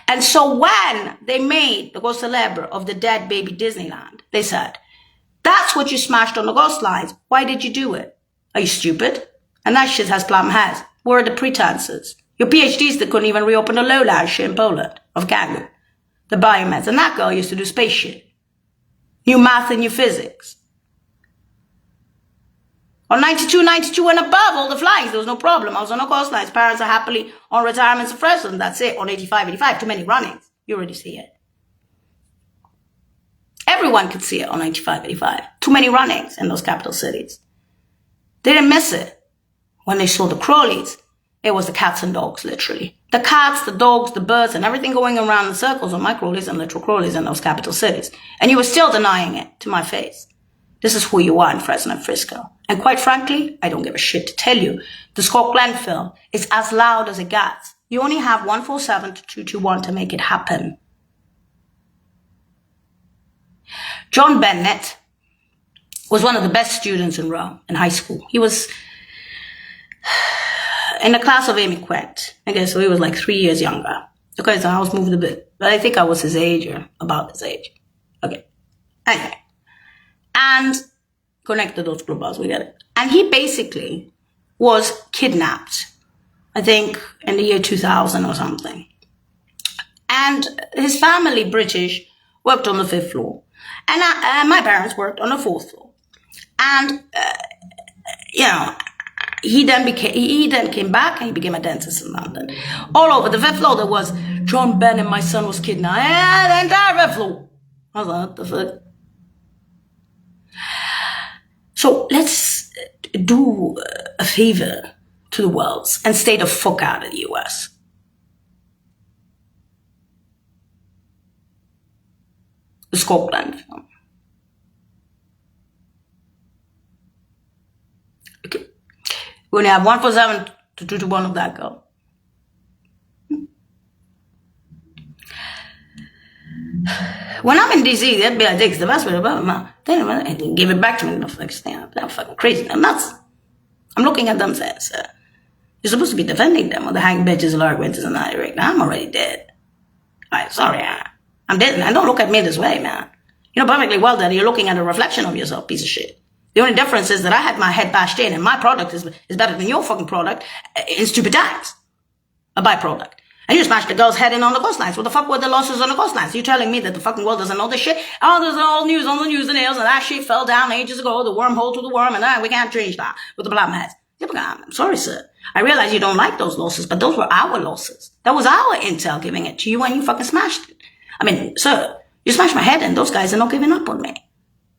And so when they made the Ghost Celebre of the dead baby Disneyland, they said, that's what you smashed on the ghost lines. Why did you do it? Are you stupid? And that shit has plum heads. Where are the pretenses? Your PhDs that couldn't even reopen the lowland shit in Poland of Kangoo. The biomeds. And that girl used to do space shit. New math and new physics. On 92 and above, all the flights, there was no problem. I was on the coastlines. Parents are happily on retirements of Fresno. That's it. On 85, too many runnings. You already see it. Everyone could see it on 95. Too many runnings in those capital cities. They didn't miss it. When they saw the Crawleys, it was the cats and dogs, literally. The cats, the dogs, the birds, and everything going around in circles on my Crawleys and literal Crawleys in those capital cities. And you were still denying it to my face. This is who you are in Fresno and Frisco. And quite frankly, I don't give a shit to tell you. The Scott Glenn film is as loud as it gets. You only have 147 to 221 to make it happen. John Bennett was one of the best students in Rome in high school. He was in the class of Amy Quent. Okay, so he was like 3 years younger. Okay, so I was moved a bit. But I think I was his age or about his age. Okay. Anyway. And connected those globals, we get it. And he basically was kidnapped, I think in the year 2000 or something. And his family, British, worked on the 5th floor. And my parents worked on the 4th floor. And, he then came back and he became a dentist in London. All over the 5th floor, there was John Bennett, my son was kidnapped. The entire 5th floor. I was like, what the fuck? So let's do a favor to the world and stay the fuck out of the US. The Scotland film. Okay. We're going to have 147 to 221 of that girl. When I'm in DC, they'd be like, "This the best way to They didn't give it back to me. No fucking stand. I'm fucking crazy. I'm nuts." I'm looking at them saying, "You're supposed to be defending them or the hang bitches, Lark Winters, and Eric. Now I'm already dead. Sorry, I'm dead, man. Don't look at me this way, man. You know perfectly well that you're looking at a reflection of yourself, piece of shit. The only difference is that I had my head bashed in, and my product is better than your fucking product in stupid times. A byproduct. And you smashed the girl's head in on the coastlines. What the fuck were the losses on the coastlines? You telling me that the fucking world doesn't know this shit? Oh, there's all news on the news and nails, and that shit fell down ages ago, the wormhole to the worm, and we can't change that with the blonde heads. I'm sorry, sir. I realize you don't like those losses, but those were our losses. That was our intel giving it to you when you fucking smashed it. I mean, sir, you smashed my head and those guys are not giving up on me.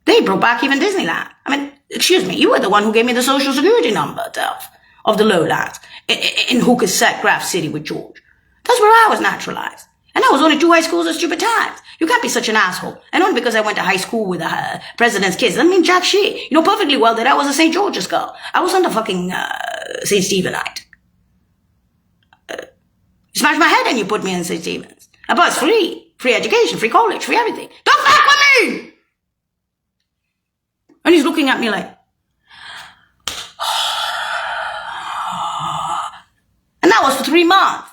They brought back even Disneyland. I mean, excuse me, you were the one who gave me the social security number, Delph, of the lowlands in Hooker's Set, Graph City with George. That's where I was naturalized. And I was only 2 high schools at stupid times. You can't be such an asshole. And only because I went to high school with the president's kids. I mean, jack shit. You know perfectly well that I was a St. George's girl. I was on the fucking St. Stephenite. You smashed my head and you put me in St. Stephen's. But it's free. Free education, free college, free everything. Don't fuck with me! And he's looking at me like... And that was for 3 months.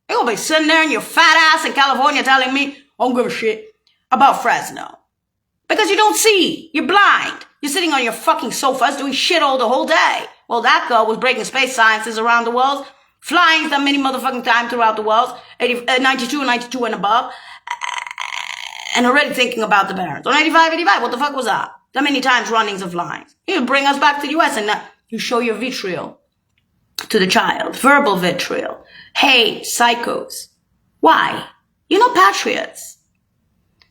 You're gonna be sitting there in your fat ass in California telling me, I don't give a shit about Fresno. Because you don't see. You're blind. You're sitting on your fucking sofas doing shit all the whole day. Well, that girl was breaking space sciences around the world, flying that many motherfucking time throughout the world, 92 and above, and already thinking about the parents. On 85, what the fuck was that? That many times runnings of lines. You bring us back to the US and you show your vitriol to the child. Verbal vitriol. Hey, psychos. Why? You're not patriots.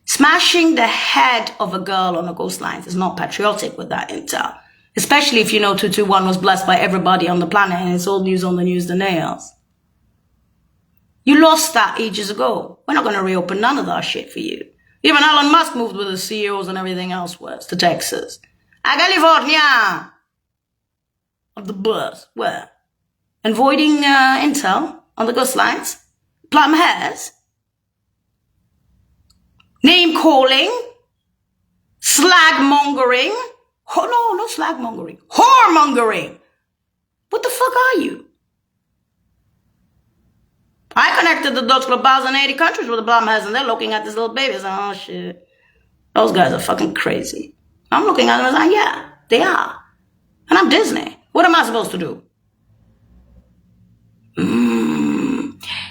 Smashing the head of a girl on the coastlines is not patriotic with that intel. Especially if you know 221 was blessed by everybody on the planet and it's all news on the news, the nails. You lost that ages ago. We're not going to reopen none of that shit for you. Even Elon Musk moved with his CEOs and everything else to Texas. A California! Of the bus. Where? Avoiding intel on the coastlines. Plum has. Name calling. Slag mongering. Oh, no, no slag mongering. Whoremongering. What the fuck are you? I connected the Dutch clubs in 80 countries with the Plum has, and they're looking at these little babies. Oh, shit. Those guys are fucking crazy. I'm looking at them and saying, yeah, they are. And I'm Disney. What am I supposed to do?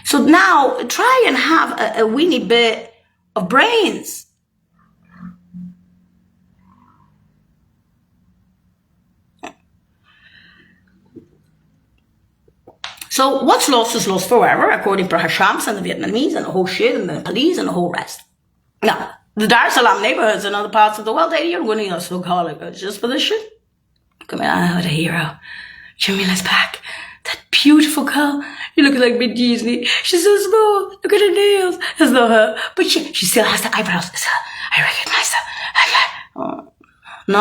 So now try and have a weeny bit of brains. So what's lost is lost forever, according to Hashams and the Vietnamese and the whole shit and the police and the whole rest. Now, the Dar es Salaam neighborhoods in other parts of the world, you're winning us so-called just for this shit. Come on, what a hero. Jamila's back. That beautiful girl. You look like Big Disney. She's so small. Look at her nails. It's not her. But she still has the eyebrows. It's her. I recognize her. Oh. No.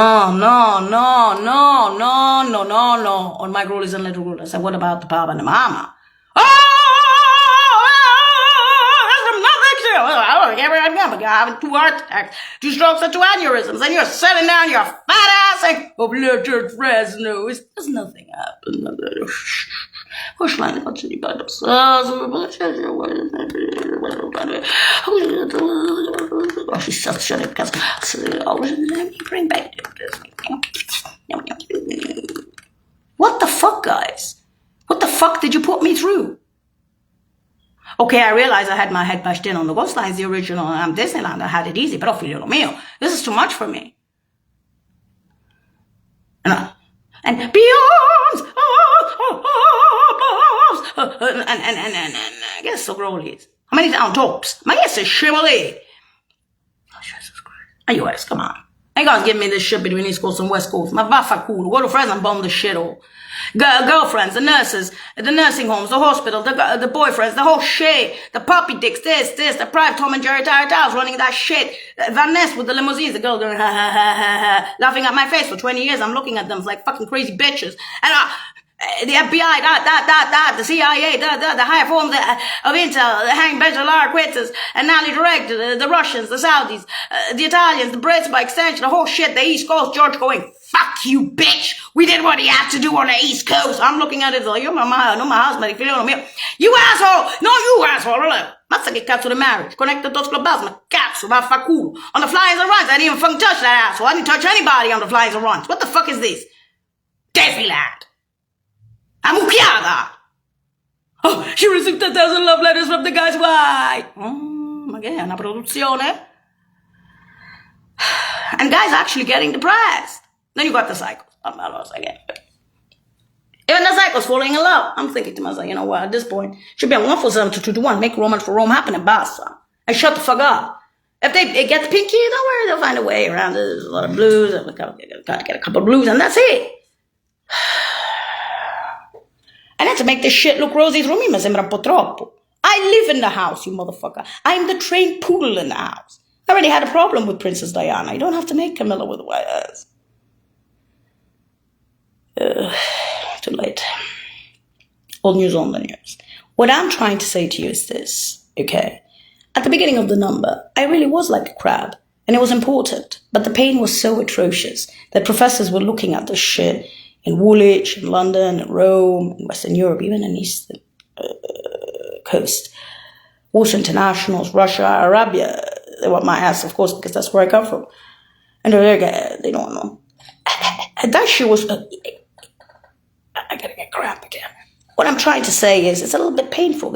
On my rulers and little rulers. And what about the Papa and the Mama? I'm having 2 heart attacks, 2 strokes and 2 aneurysms, and you're sitting down your fat ass and Richard Fresno. There's nothing happened. Hush, man, what's in your oh, she's such a shut up because let me bring back this. What the fuck, guys? What the fuck did you put me through? Okay, I realized I had my head bashed in on the ghost lines, the original Disneyland. I had it easy, but Filho Mio, this is too much for me. And beyond, and I guess so Rollies. How many down tops? My guess is Chevrolet. Oh, Jesus Christ. US, come on. I ain't gonna give me this shit between East Coast and West Coast. My bafa cool. Go to friends and bomb the shit all. Girlfriends, the nurses, the nursing homes, the hospital, the boyfriends, the whole shit, the puppy dicks, this, the private Tom and Jerry Tires running that shit, Van Ness with the limousines, the girl going ha ha ha ha ha, laughing at my face for 20 years. I'm looking at them like fucking crazy bitches. And the FBI, the CIA, the higher forms of intel, the hang bench of Lara Quitters, and Nally Direct, the Russians, the Saudis, the Italians, the Brits by extension, the whole shit, the East Coast, George going, fuck you, bitch. We did what he had to do on the East Coast. I'm looking at it like, you're my husband. You asshole. No, you asshole. Mazza che cazzo di marriage. Connected those clubs. Ma cazzo, vaffanculo. On the flyers and runs. I didn't even fucking touch that asshole. I didn't touch anybody on the flyers and runs. What the fuck is this? Disneyland. Ammucchiata. Oh, she received 10,000 love letters from the guy's wife. Ma che è una produzione? And guys actually getting depressed. Then you got the cycles. Even the cycles falling in love. I'm thinking to myself, you know what, at this point, should be a 1 for 7 to 2 to 1. Make romance for Rome happen and basta. And shut the fuck up. If they get the pinky, don't worry, they'll find a way around it. There's a lot of blues. Gotta get a couple of blues, and that's it. And then to make this shit look rosy through me, mi sembra un po' troppo. I live in the house, you motherfucker. I'm the trained poodle in the house. I already had a problem with Princess Diana. You don't have to make Camilla with a white ass. Too late. Old news on the news. What I'm trying to say to you is this, okay? At the beginning of the number, I really was like a crab, and it was important, but the pain was so atrocious that professors were looking at this shit in Woolwich, in London, in Rome, in Western Europe, even in Eastern coast. Also internationals, Russia, Arabia, they want my ass, of course, because that's where I come from. And they don't know. And that shit was... I gotta get cramp again. What I'm trying to say is, it's a little bit painful.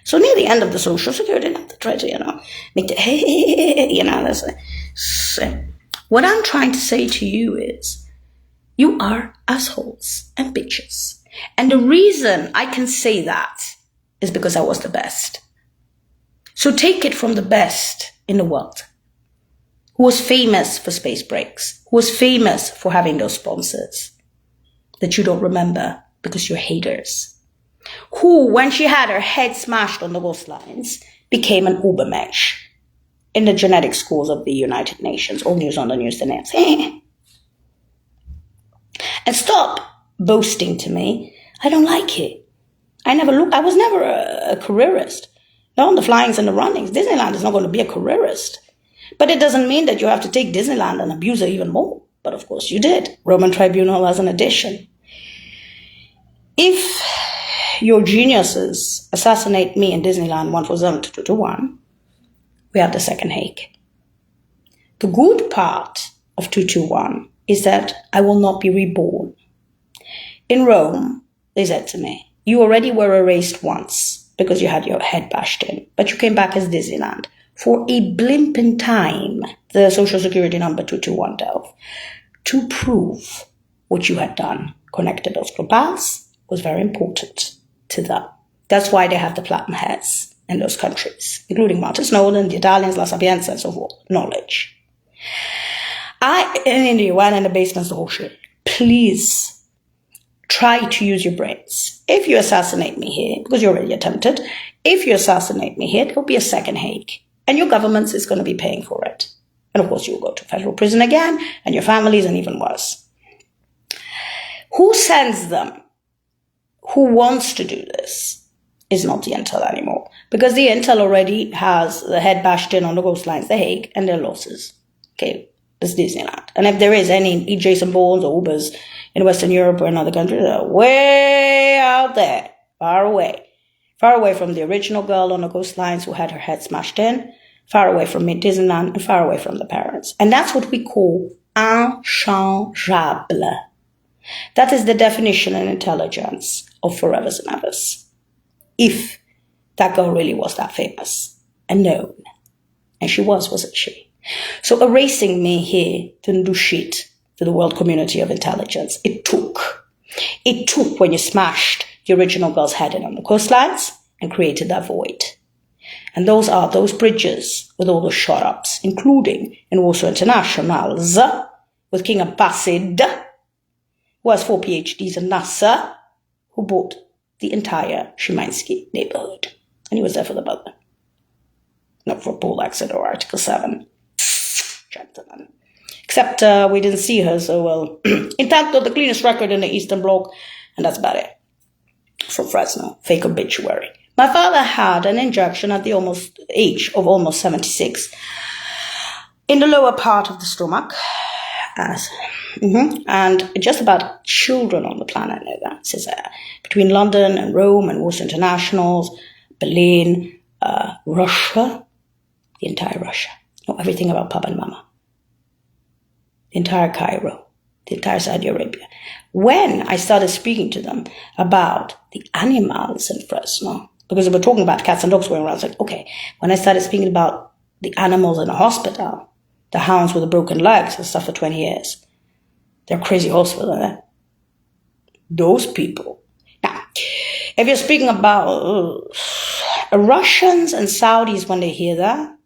So near the end of the Social Security, I have to try to, make the, that's it. So what I'm trying to say to you is, you are assholes and bitches. And the reason I can say that is because I was the best. So take it from the best in the world, who was famous for space breaks, who was famous for having those sponsors that you don't remember because you're haters, who, when she had her head smashed on the ghost lines, became an Ubermensch. in the genetic schools of the United Nations. All news on the news, the names. And stop boasting to me. I don't like it. I was never a careerist. No, on the flyings and the runnings. Disneyland is not going to be a careerist. But it doesn't mean that you have to take Disneyland and abuse it even more. But of course you did. Roman Tribunal as an addition. If your geniuses assassinate me in Disneyland 147-221, we have the second Hague. The good part of 221 is that I will not be reborn. In Rome, they said to me, you already were erased once because you had your head bashed in, but you came back as Disneyland for a blimp in time, the social security number 221 Delft, to prove what you had done. Connected those globals was very important to them. That's why they have the platinum heads in those countries, including Martin Snowden, the Italians, La Sapienza, and so forth. Knowledge. In the UN and the basements, the whole shit. Please try to use your brains. If you assassinate me here, because you already attempted, if you assassinate me here, there will be a second Hague. And your government is going to be paying for it. And of course, you'll go to federal prison again, and your families, and even worse. Who sends them? Who wants to do this is not the Intel anymore. Because the Intel already has the head bashed in on the coastlines, The Hague, and their losses. Okay, that's Disneyland. And if there is any Jason Bournes or Ubers in Western Europe or in other countries, they're way out there, far away. Far away from the original girl on the coastlines who had her head smashed in, far away from Disneyland, and far away from the parents. And that's what we call inchangeable. That is the definition in intelligence of forevers and evers. If that girl really was that famous and known. And she was, wasn't she? So erasing me here didn't do shit to the world community of intelligence. It took when you smashed the original girl's head in on the coastlines and created that void. And those are those bridges with all the shut-ups, including in Warsaw Internationals, with King Abbasid, who has 4 PhDs in NASA, who bought the entire Szymański neighborhood. And he was there for the butler. Not for Paul Exit or Article 7. Gentlemen. Except we didn't see her so well. Intanto, the cleanest record in the Eastern Bloc, and that's about it. From Fresno. Fake obituary. My father had an injection at the age of almost 76 in the lower part of the stomach. And just about children on the planet know that. Says, between London and Rome and Warsaw Internationals, Berlin, Russia, the entire Russia. Know everything about Papa and Mama. The entire Cairo, the entire Saudi Arabia. When I started speaking to them about the animals in Fresno, because we were talking about cats and dogs going around, I was like, okay, when I started speaking about the animals in the hospital, the hounds with the broken legs and stuff for 20 years, they're crazy hospital, Those people. Now, if you're speaking about Russians and Saudis, when they hear that,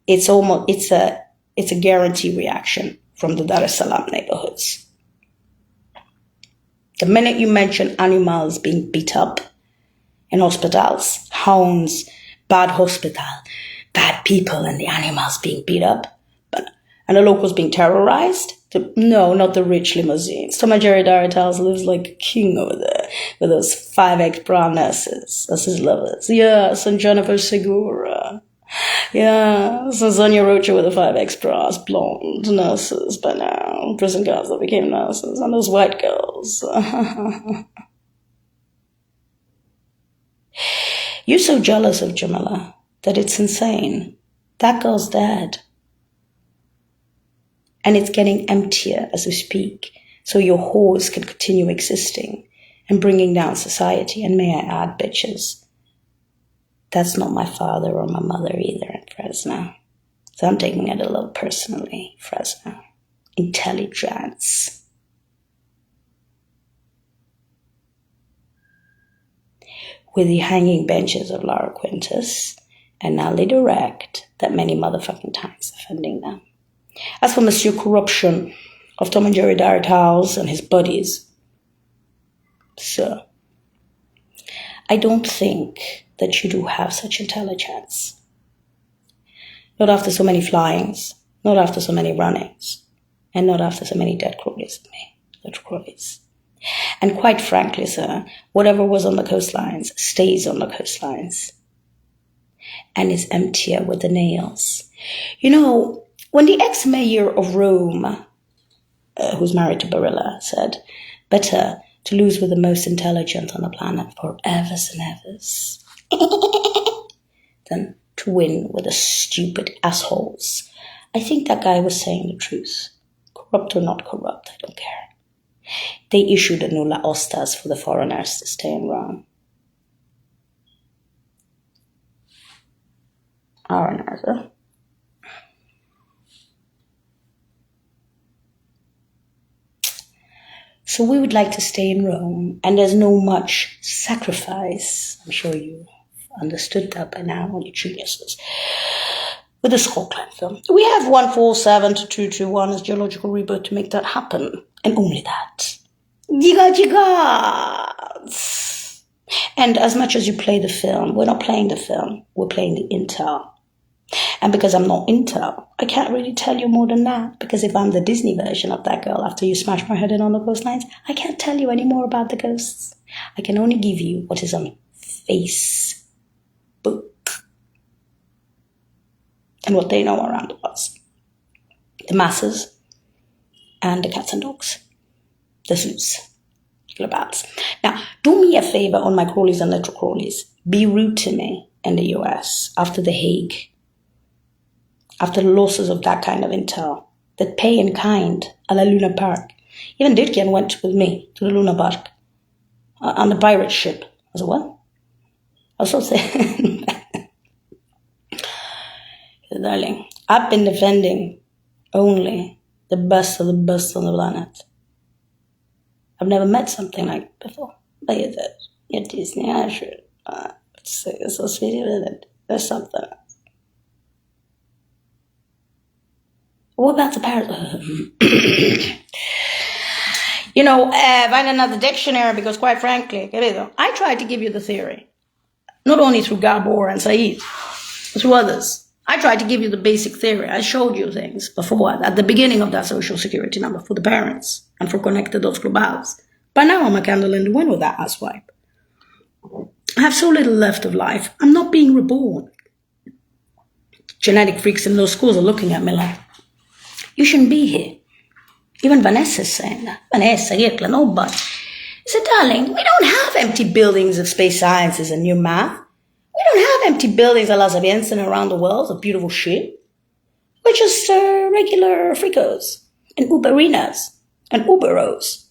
it's a guaranteed reaction from the Dar es Salaam neighborhoods. The minute you mention animals being beat up in hospitals, hounds, bad hospital, bad people, and the animals being beat up, and the locals being terrorized. No, not the rich limousines. Tom and Jerry Darrell lives like a king over there with those 5X bra nurses as his lovers. Yes, and Jennifer Segura. Yes, and Sonia Rocha with the 5X bras, blonde nurses by now. Prison girls that became nurses, and those white girls. You're so jealous of Jamila that it's insane. That girl's dead. And it's getting emptier as we speak, so your whores can continue existing and bringing down society. And may I add, bitches, that's not my father or my mother either in Fresno. So I'm taking it a little personally, Fresno. Intelligence. With the hanging benches of Laura Quintus and Nally Direct that many motherfucking times defending them. As for Monsieur Corruption of Tom and Jerry Darrell and his buddies, sir, I don't think that you do have such intelligence. Not after so many flyings, not after so many runnings, and not after so many dead Crawleys of me, little Crawleys. And quite frankly, sir, whatever was on the coastlines stays on the coastlines and is emptier with the nails. You know, when the ex-mayor of Rome, who's married to Barilla, said, better to lose with the most intelligent on the planet for evers and evers than to win with the stupid assholes, I think that guy was saying the truth. Corrupt or not corrupt, I don't care. They issued a nulla ostas for the foreigners to stay in Rome. Foreigners, huh? So we would like to stay in Rome, and there's no much sacrifice. I'm sure you understood that by now, all you geniuses. With the Scotland film, we have 147 to 221 as geological rebirth to make that happen, and only that. Giga. And as much as you play the film, we're not playing the film, we're playing the intel. And because I'm not Intel, I can't really tell you more than that. Because if I'm the Disney version of that girl after you smash my head in on the coastlines, I can't tell you any more about the ghosts. I can only give you what is on Facebook. And what they know around us. The masses and the cats and dogs. The zoos. Globals. Now, do me a favor on my Crawleys and little Crawleys. Be rude to me in the US after The Hague. After the losses of that kind of intel, that pay in kind, a la Luna Park. Even Ditkin went with me to the Luna Park on the pirate ship. I was like, what? I was so saying, darling, I've been defending only the best of the best on the planet. I've never met something like it before. But you did. You're Disney, I should. It's so sweet, isn't it? There's something. What about the parrot? You know, find another dictionary because, quite frankly, I tried to give you the theory. Not only through Gabor and Said, but through others. I tried to give you the basic theory. I showed you things before, at the beginning of that social security number for the parents and for connected those globals. By now, I'm a candle in the wind with that asswipe. I have so little left of life. I'm not being reborn. Genetic freaks in those schools are looking at me like, you shouldn't be here. Even Vanessa's saying that. Vanessa, Ekla, nobody. I said, darling, we don't have empty buildings of space sciences and new math. We don't have empty buildings a la Sapienza around the world of beautiful shit. We're just regular freakos and uberinas and uberos.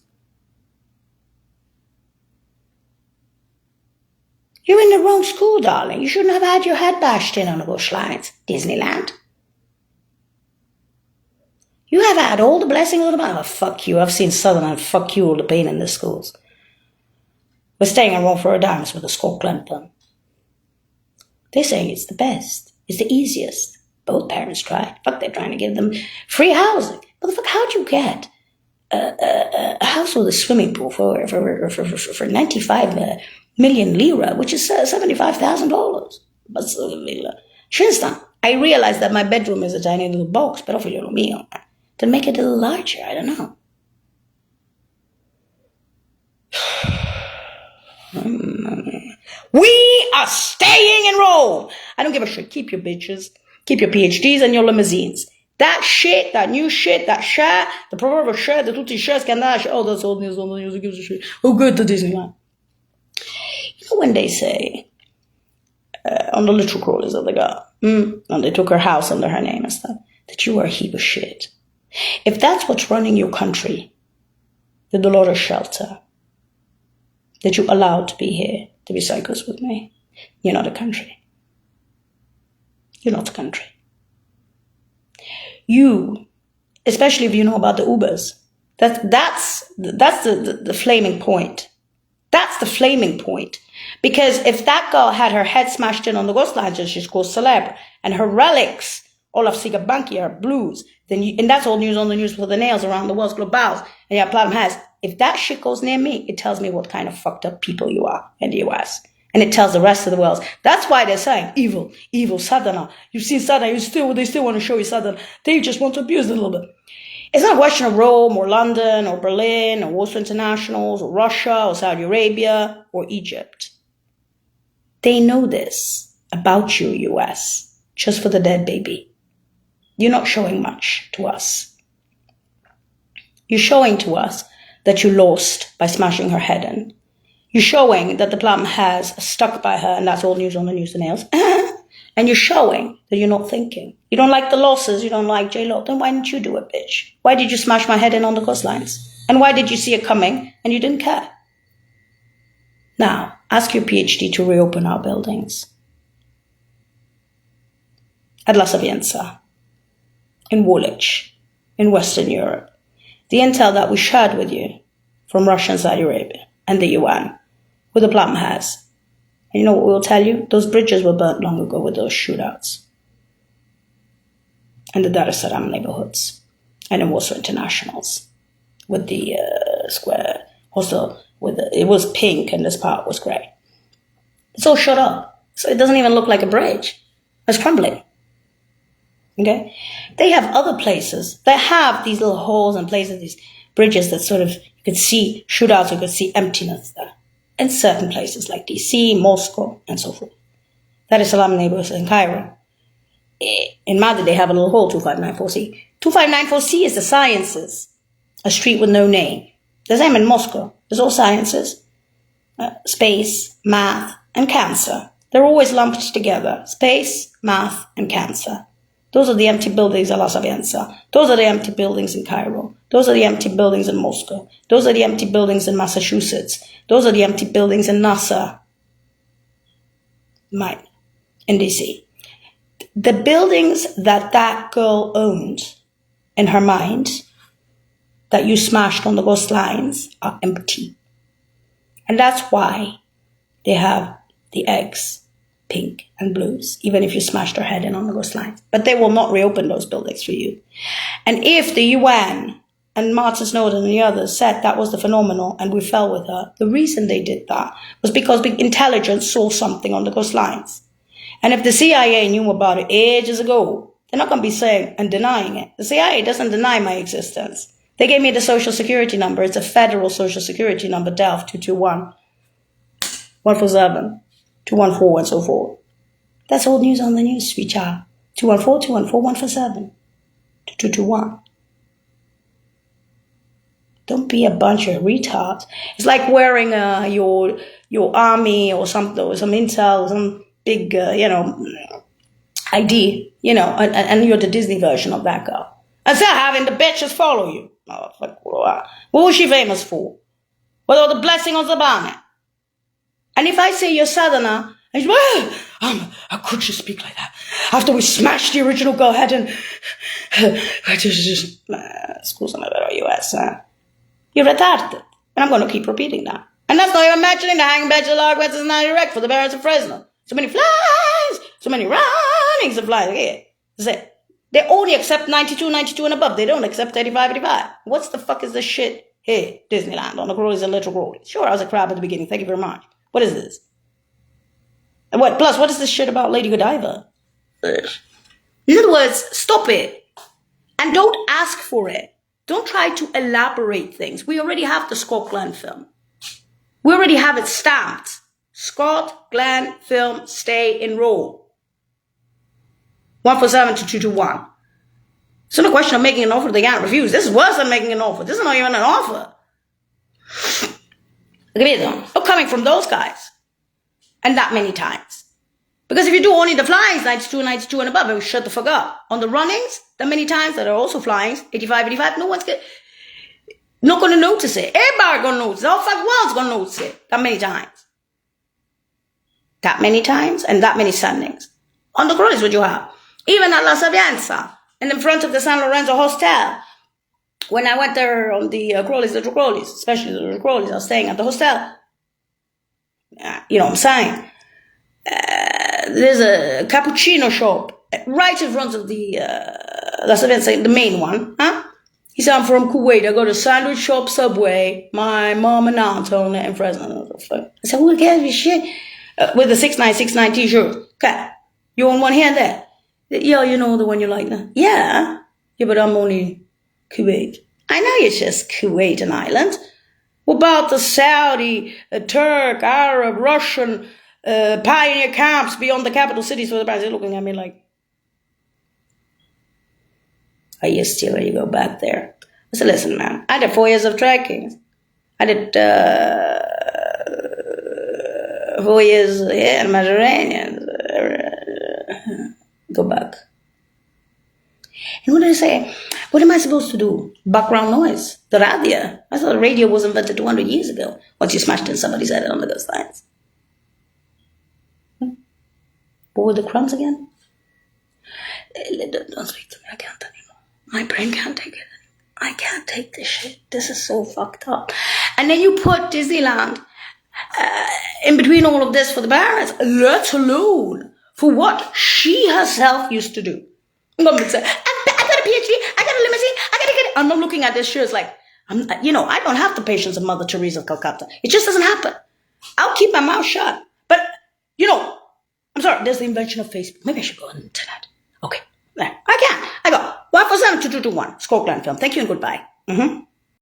You're in the wrong school, darling. You shouldn't have had your head bashed in on the bush lines. Disneyland. You have had all the blessings of the Bible. Oh, fuck you. I've seen Southern and fuck you all the pain in the schools. We're staying in Rome for a dime with the Scotland plan. They're saying it's the best. It's the easiest. Both parents tried. Fuck, they're trying to give them free housing. But the fuck, how'd you get a house with a swimming pool for 95 million lira, which is $75,000? Shinstan, I realize that my bedroom is a tiny little box, but for little meal. To make it a little larger, I don't know. We are staying in Rome. I don't give a shit. Keep your bitches. Keep your PhDs and your limousines. That shit, that new shit, that shit, the proverbial shit, the tutti shit, scandal. Oh, that's old news. Old news. Who gives a shit? Who good to Disneyland? You know when they say on the little Crawleys that they got, and they took her house under her name and stuff, that you are a heap of shit. If that's what's running your country, the Dolores shelter, that you allowed to be here to be psychos with me, you're not a country. You're not a country. You, especially if you know about the Ubers, that's the flaming point. That's the flaming point. Because if that girl had her head smashed in on the ghost lines and she's called celeb, and her relics, all of Sigabanki are blues, then and that's all news on the news for the nails around the world's globals, and yeah, platinum has. If that shit goes near me, it tells me what kind of fucked up people you are in the US. And it tells the rest of the world. That's why they're saying, evil, evil, Southerner. You've seen Southerner, they still want to show you Southerner. They just want to abuse it a little bit. It's not a question of Rome or London or Berlin or Warsaw Internationals or Russia or Saudi Arabia or Egypt. They know this about you, US, just for the dead baby. You're not showing much to us. You're showing to us that you lost by smashing her head in. You're showing that the plum has stuck by her, and that's all news on the news and nails. And you're showing that you're not thinking. You don't like the losses, you don't like J-Lo. Then why didn't you do it, bitch? Why did you smash my head in on the coastlines? And why did you see it coming and you didn't care? Now, ask your PhD to reopen our buildings. At La Sapienza, in Woolwich, in Western Europe. The intel that we shared with you from Russia and Saudi Arabia and the UN, who the plum has. And you know what we'll tell you? Those bridges were burnt long ago with those shootouts. And the Dar es Salaam neighborhoods. And in Warsaw Internationals. With the square hostel. It was pink and this part was grey. It's all shut up. So it doesn't even look like a bridge. It's crumbling. Okay? They have other places that have these little holes and places, these bridges that sort of, you could see shootouts, you could see emptiness there. In certain places like DC, Moscow, and so forth. Dar es Salaam neighborhoods in Cairo. In Madrid, they have a little hole, 2594C. 2594C is the sciences. A street with no name. The same in Moscow. There's all sciences. Space, math, and cancer. They're always lumped together. Space, math, and cancer. Those are the empty buildings at La Sapienza. Those are the empty buildings in Cairo. Those are the empty buildings in Moscow. Those are the empty buildings in Massachusetts. Those are the empty buildings in NASA. Right. In DC. The buildings that girl owned in her mind that you smashed on the ghost lines are empty. And that's why they have the eggs, pink and blues, even if you smashed her head in on the ghost lines. But they will not reopen those buildings for you. And if the UN and Martin Snowden and the others said that was the phenomenon and we fell with her, the reason they did that was because the intelligence saw something on the ghost lines. And if the CIA knew about it ages ago, they're not going to be saying and denying it. The CIA doesn't deny my existence. They gave me the social security number. It's a federal social security number, DELF 221, 147, 214, and so forth. That's old news on the news, sweet child. 214, 214, 147, 2221. Don't be a bunch of retards. It's like wearing your army or something, or some intel, or some big, ID, and you're the Disney version of that girl. Instead of having the bitches follow you. Oh, what was she famous for? With all the blessing on the bonnet. And if I say you're Southerner, and you how could you speak like that? After we smashed the original girl head and scusa me però US, you're retarded. And I'm going to keep repeating that. And that's not even mentioning the hanging badge of Lark is not erect for the Barons of Fresno. So many flies, so many runnings of flies. Okay, that's it. They only accept 92, 92 and above. They don't accept 85, 85. What's the fuck is this shit here? Disneyland on the Growlies and Little Growlies. Sure, I was a crab at the beginning. Thank you very much. What is this? And what is this shit about Lady Godiva? In other words, stop it. And don't ask for it. Don't try to elaborate things. We already have the Scott Glenn film. We already have it stamped. Scott Glenn film, stay in roll. 147 to 221. It's not a question of making an offer they can't refuse. This is worse than making an offer. This is not even an offer. Not coming from those guys. And that many times. Because if you do only the flyings, 92, 92 and above, and we shut the fuck up. On the runnings, that many times that are also flyings, 85, 85, no one's not going to notice it. Everybody going to notice it. The whole fucking world's going to notice it. That many times. That many times and that many standings. On the cruise, what you have. Even at La Sapienza, in the front of the San Lorenzo Hostel. When I went there on the Little Growlies, especially the Little Growlies, I was staying at the hostel. You know what I'm saying? There's a cappuccino shop right in front of the La Sapienza, the main one. Huh? He said, I'm from Kuwait. I go to Sandwich Shop Subway. My mom and aunt own it in Fresno. I said, who cares this shit? with the 696 t-shirt. Okay. You on one hand there? Yeah, you know the one you like now. Yeah. Yeah, but I'm only Kuwait. I know you're just Kuwait, an island. What about the Saudi, Turk, Arab, Russian pioneer camps beyond the capital cities? So they're looking at me like, are you still ready to go back there? I said, listen, man, I did 4 years of trekking. I did 4 years here in the Mediterranean. Go back. And what did I say? What am I supposed to do? Background noise. The radio. I thought the radio was invented 200 years ago. Once you smashed in somebody's head on the ghost lines. What were the crumbs again? Don't speak to me. I can't anymore. My brain can't take it anymore. I can't take this shit. This is so fucked up. And then you put Disneyland in between all of this for the parents, let alone for what she herself used to do. I'm going to say, I got a PhD, I got a limousine, I got to get it. I'm not looking at this shit as like, I don't have the patience of Mother Teresa of Calcutta. It just doesn't happen. I'll keep my mouth shut. But, I'm sorry, there's the invention of Facebook. Maybe I should go on the internet. Okay, there. I go 147-2221, Scoreland Film. Thank you and goodbye.